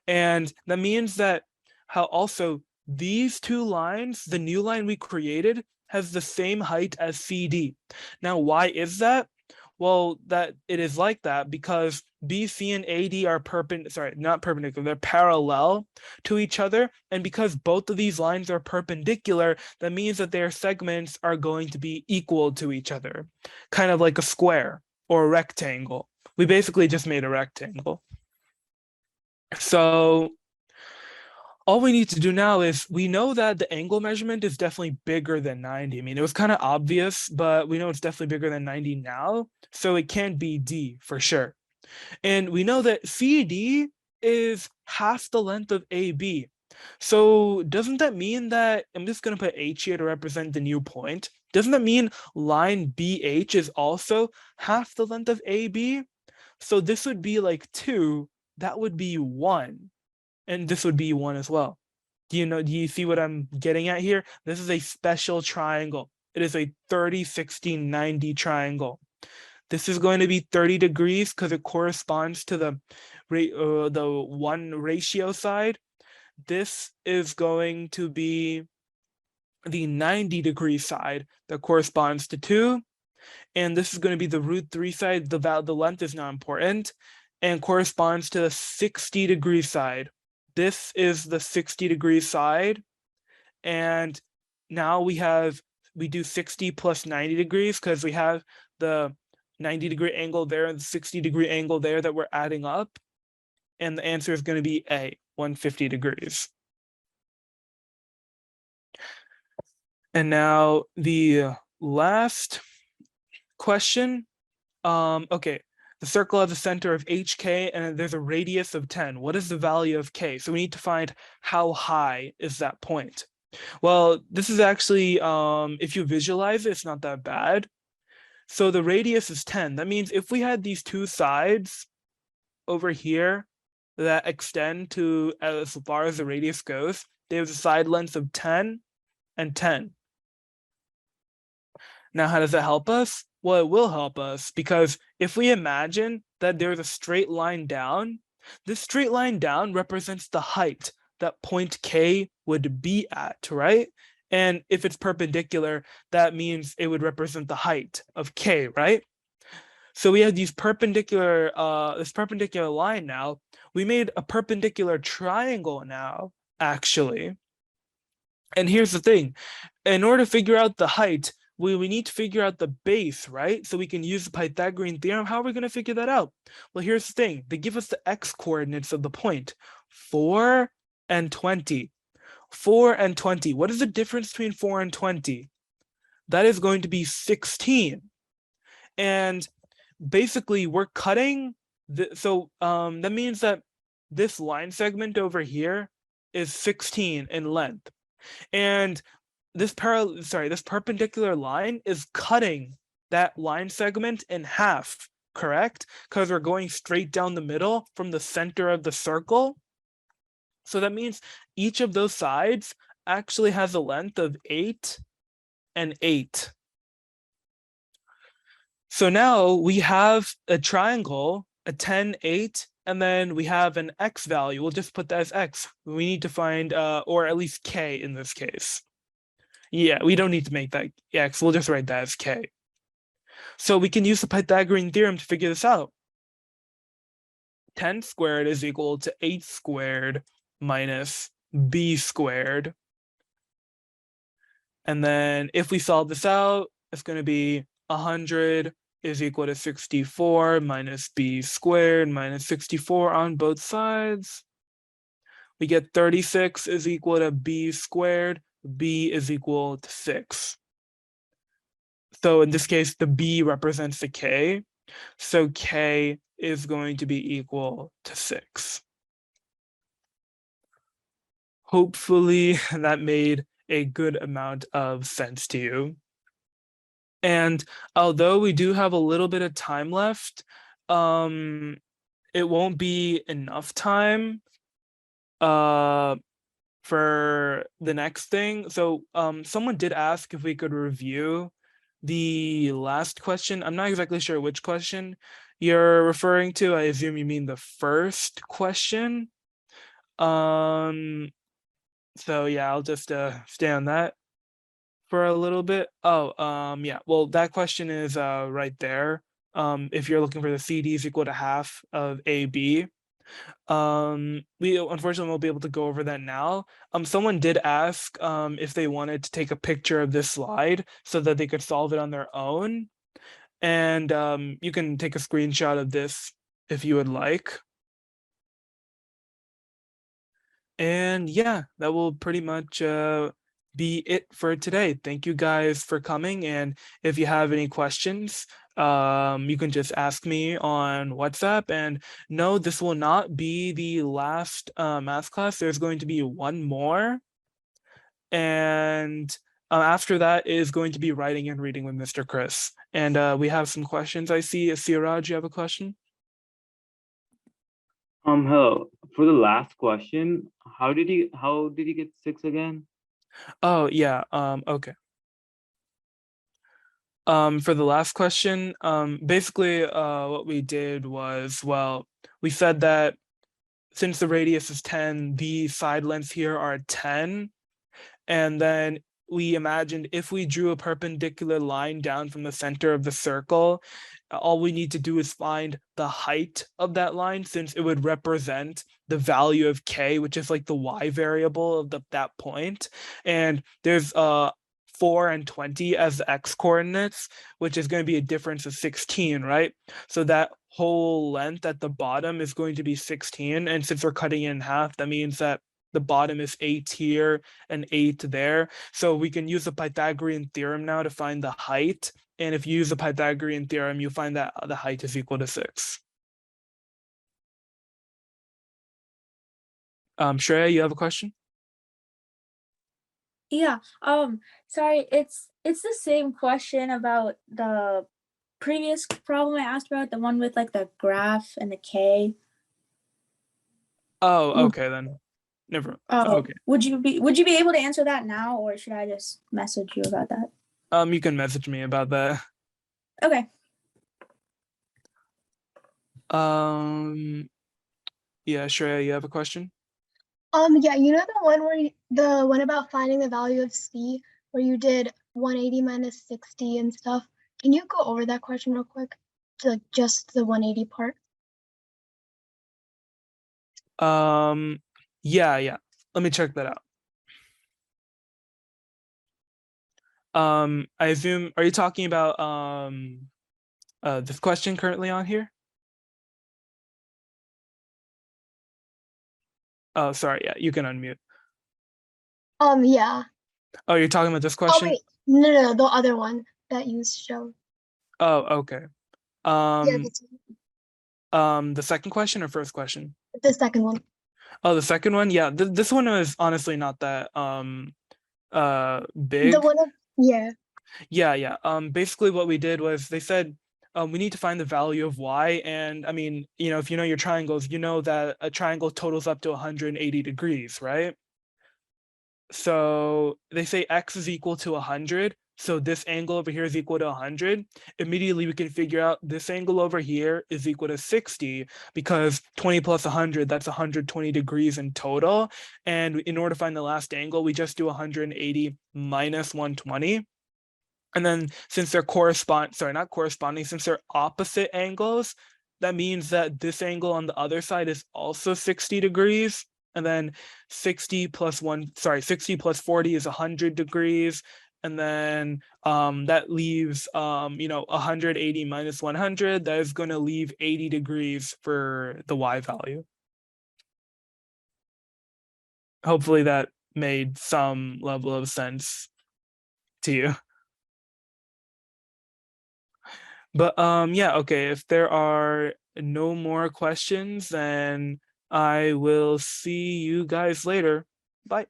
And that means that how also these two lines, the new line we created, has the same height as CD. Now, why is that? Well, that it is like that because BC and AD are not perpendicular, they're parallel to each other. And because both of these lines are perpendicular, that means that their segments are going to be equal to each other, kind of like a square or a rectangle. We basically just made a rectangle. So all we need to do now is we know that the angle measurement is definitely bigger than 90. I mean, it was kind of obvious, but we know it's definitely bigger than 90 now. So it can't be D for sure. And we know that CD is half the length of AB. So doesn't that mean that, I'm just going to put H here to represent the new point. Doesn't that mean line BH is also half the length of AB? So this would be like 2, that would be 1. And this would be 1 as well. Do you see what I'm getting at here? This is a special triangle. It is a 30, 60, 90 triangle. This is going to be 30 degrees because it corresponds to the 1 ratio side. This is going to be the 90 degree side that corresponds to 2. And this is going to be the √3 side. The length is not important and corresponds to the 60 degree side. This is the 60 degree side. And now we do 60 plus 90 degrees because we have the 90 degree angle there and the 60 degree angle there that we're adding up. And the answer is going to be A, 150 degrees. And now the last question. Okay, the circle has a center of HK and there's a radius of 10. What is the value of K? So we need to find how high is that point. Well, this is actually, if you visualize it, it's not that bad. So the radius is 10. That means if we had these two sides over here that extend to as far as the radius goes, they have a side length of 10 and 10. Now, how does that help us? Well, it will help us because if we imagine that there's a straight line down, this straight line down represents the height that point K would be at, right? And if it's perpendicular, that means it would represent the height of K, right? So we have these perpendicular, this perpendicular line now. We made a perpendicular triangle now, actually. And here's the thing, in order to figure out the height, we need to figure out the base, right? So we can use the Pythagorean theorem. How are we going to figure that out? Well, here's the thing. They give us the x coordinates of the point, 4 and 20. 4 and 20. What is the difference between 4 and 20? That is going to be 16. And basically, we're cutting, that means that this line segment over here is 16 in length. And this perpendicular line is cutting that line segment in half, correct? Because we're going straight down the middle from the center of the circle. So that means each of those sides actually has a length of 8 and 8. So now we have a triangle, a 10, 8, and then we have an x value. We'll just put that as x. We need to find, or at least k in this case. Yeah, we don't need to make that x. We'll just write that as k. So we can use the Pythagorean theorem to figure this out. 10 squared is equal to 8 squared minus b squared. And then if we solve this out, it's going to be 100 is equal to 64 minus b squared minus 64 on both sides. We get 36 is equal to b squared. B is equal to 6. So in this case, the b represents the k. So k is going to be equal to 6. Hopefully that made a good amount of sense to you. And although we do have a little bit of time left, it won't be enough time for the next thing. So someone did ask if we could review the last question. I'm not exactly sure which question you're referring to. I assume you mean the first question. So yeah, I'll just stay on that for a little bit. Oh, yeah, well, that question is right there. If you're looking for the CD is equal to half of AB. We unfortunately won't be able to go over that now. Someone did ask if they wanted to take a picture of this slide so that they could solve it on their own. And you can take a screenshot of this if you would like. And yeah, that will pretty much be it for today. Thank you guys for coming. And if you have any questions, you can just ask me on WhatsApp. And no, this will not be the last math class. There's going to be one more. And after that is going to be writing and reading with Mr. Chris. And we have some questions. I see, Siraj, you have a question? Hello. For the last question, how did he get 6 again? Oh, yeah, okay. For the last question, basically what we did was, well, we said that since the radius is 10, the side lengths here are 10. And then we imagined if we drew a perpendicular line down from the center of the circle, all we need to do is find the height of that line, since it would represent the value of k, which is like the y variable of that point. And there's 4 and 20 as the x coordinates, which is going to be a difference of 16, right? So that whole length at the bottom is going to be 16. And since we're cutting it in half, that means that the bottom is 8 here and 8 there. So we can use the Pythagorean theorem now to find the height. And if you use the Pythagorean theorem, you find that the height is equal to 6. Shreya, you have a question? Yeah. Sorry, it's the same question about the previous problem I asked about, the one with like the graph and the K. Oh, okay then. Never. Okay. Would you be able to answer that now, or should I just message you about that? You can message me about that. Okay. Yeah, Shreya, you have a question? Yeah, you know the one about finding the value of C, where you did 180 minus 60 and stuff. Can you go over that question real quick? Like just the 180 part? Yeah. Let me check that out. I assume, are you talking about this question currently on here? Oh, sorry, yeah, you can unmute. Yeah. Oh, you're talking about this Oh question? wait, no, the other one that you showed. Oh, okay. Yeah, The second question or first question? the second one. Oh, the second one? Yeah, this one is honestly not that big. The one of, yeah. Yeah. Basically what we did was they said we need to find the value of y, and I mean, if you know your triangles, you know that a triangle totals up to 180 degrees, right? So they say x is equal to 100. So this angle over here is equal to 100. Immediately we can figure out this angle over here is equal to 60, because 20 plus 100, that's 120 degrees in total. And in order to find the last angle, we just do 180 minus 120. And then since they're since they're opposite angles, that means that this angle on the other side is also 60 degrees. And then 60 plus 40 is 100 degrees. And then that leaves 180 minus 100. That is going to leave 80 degrees for the y value. Hopefully that made some level of sense to you. But yeah, okay, if there are no more questions, then I will see you guys later. Bye.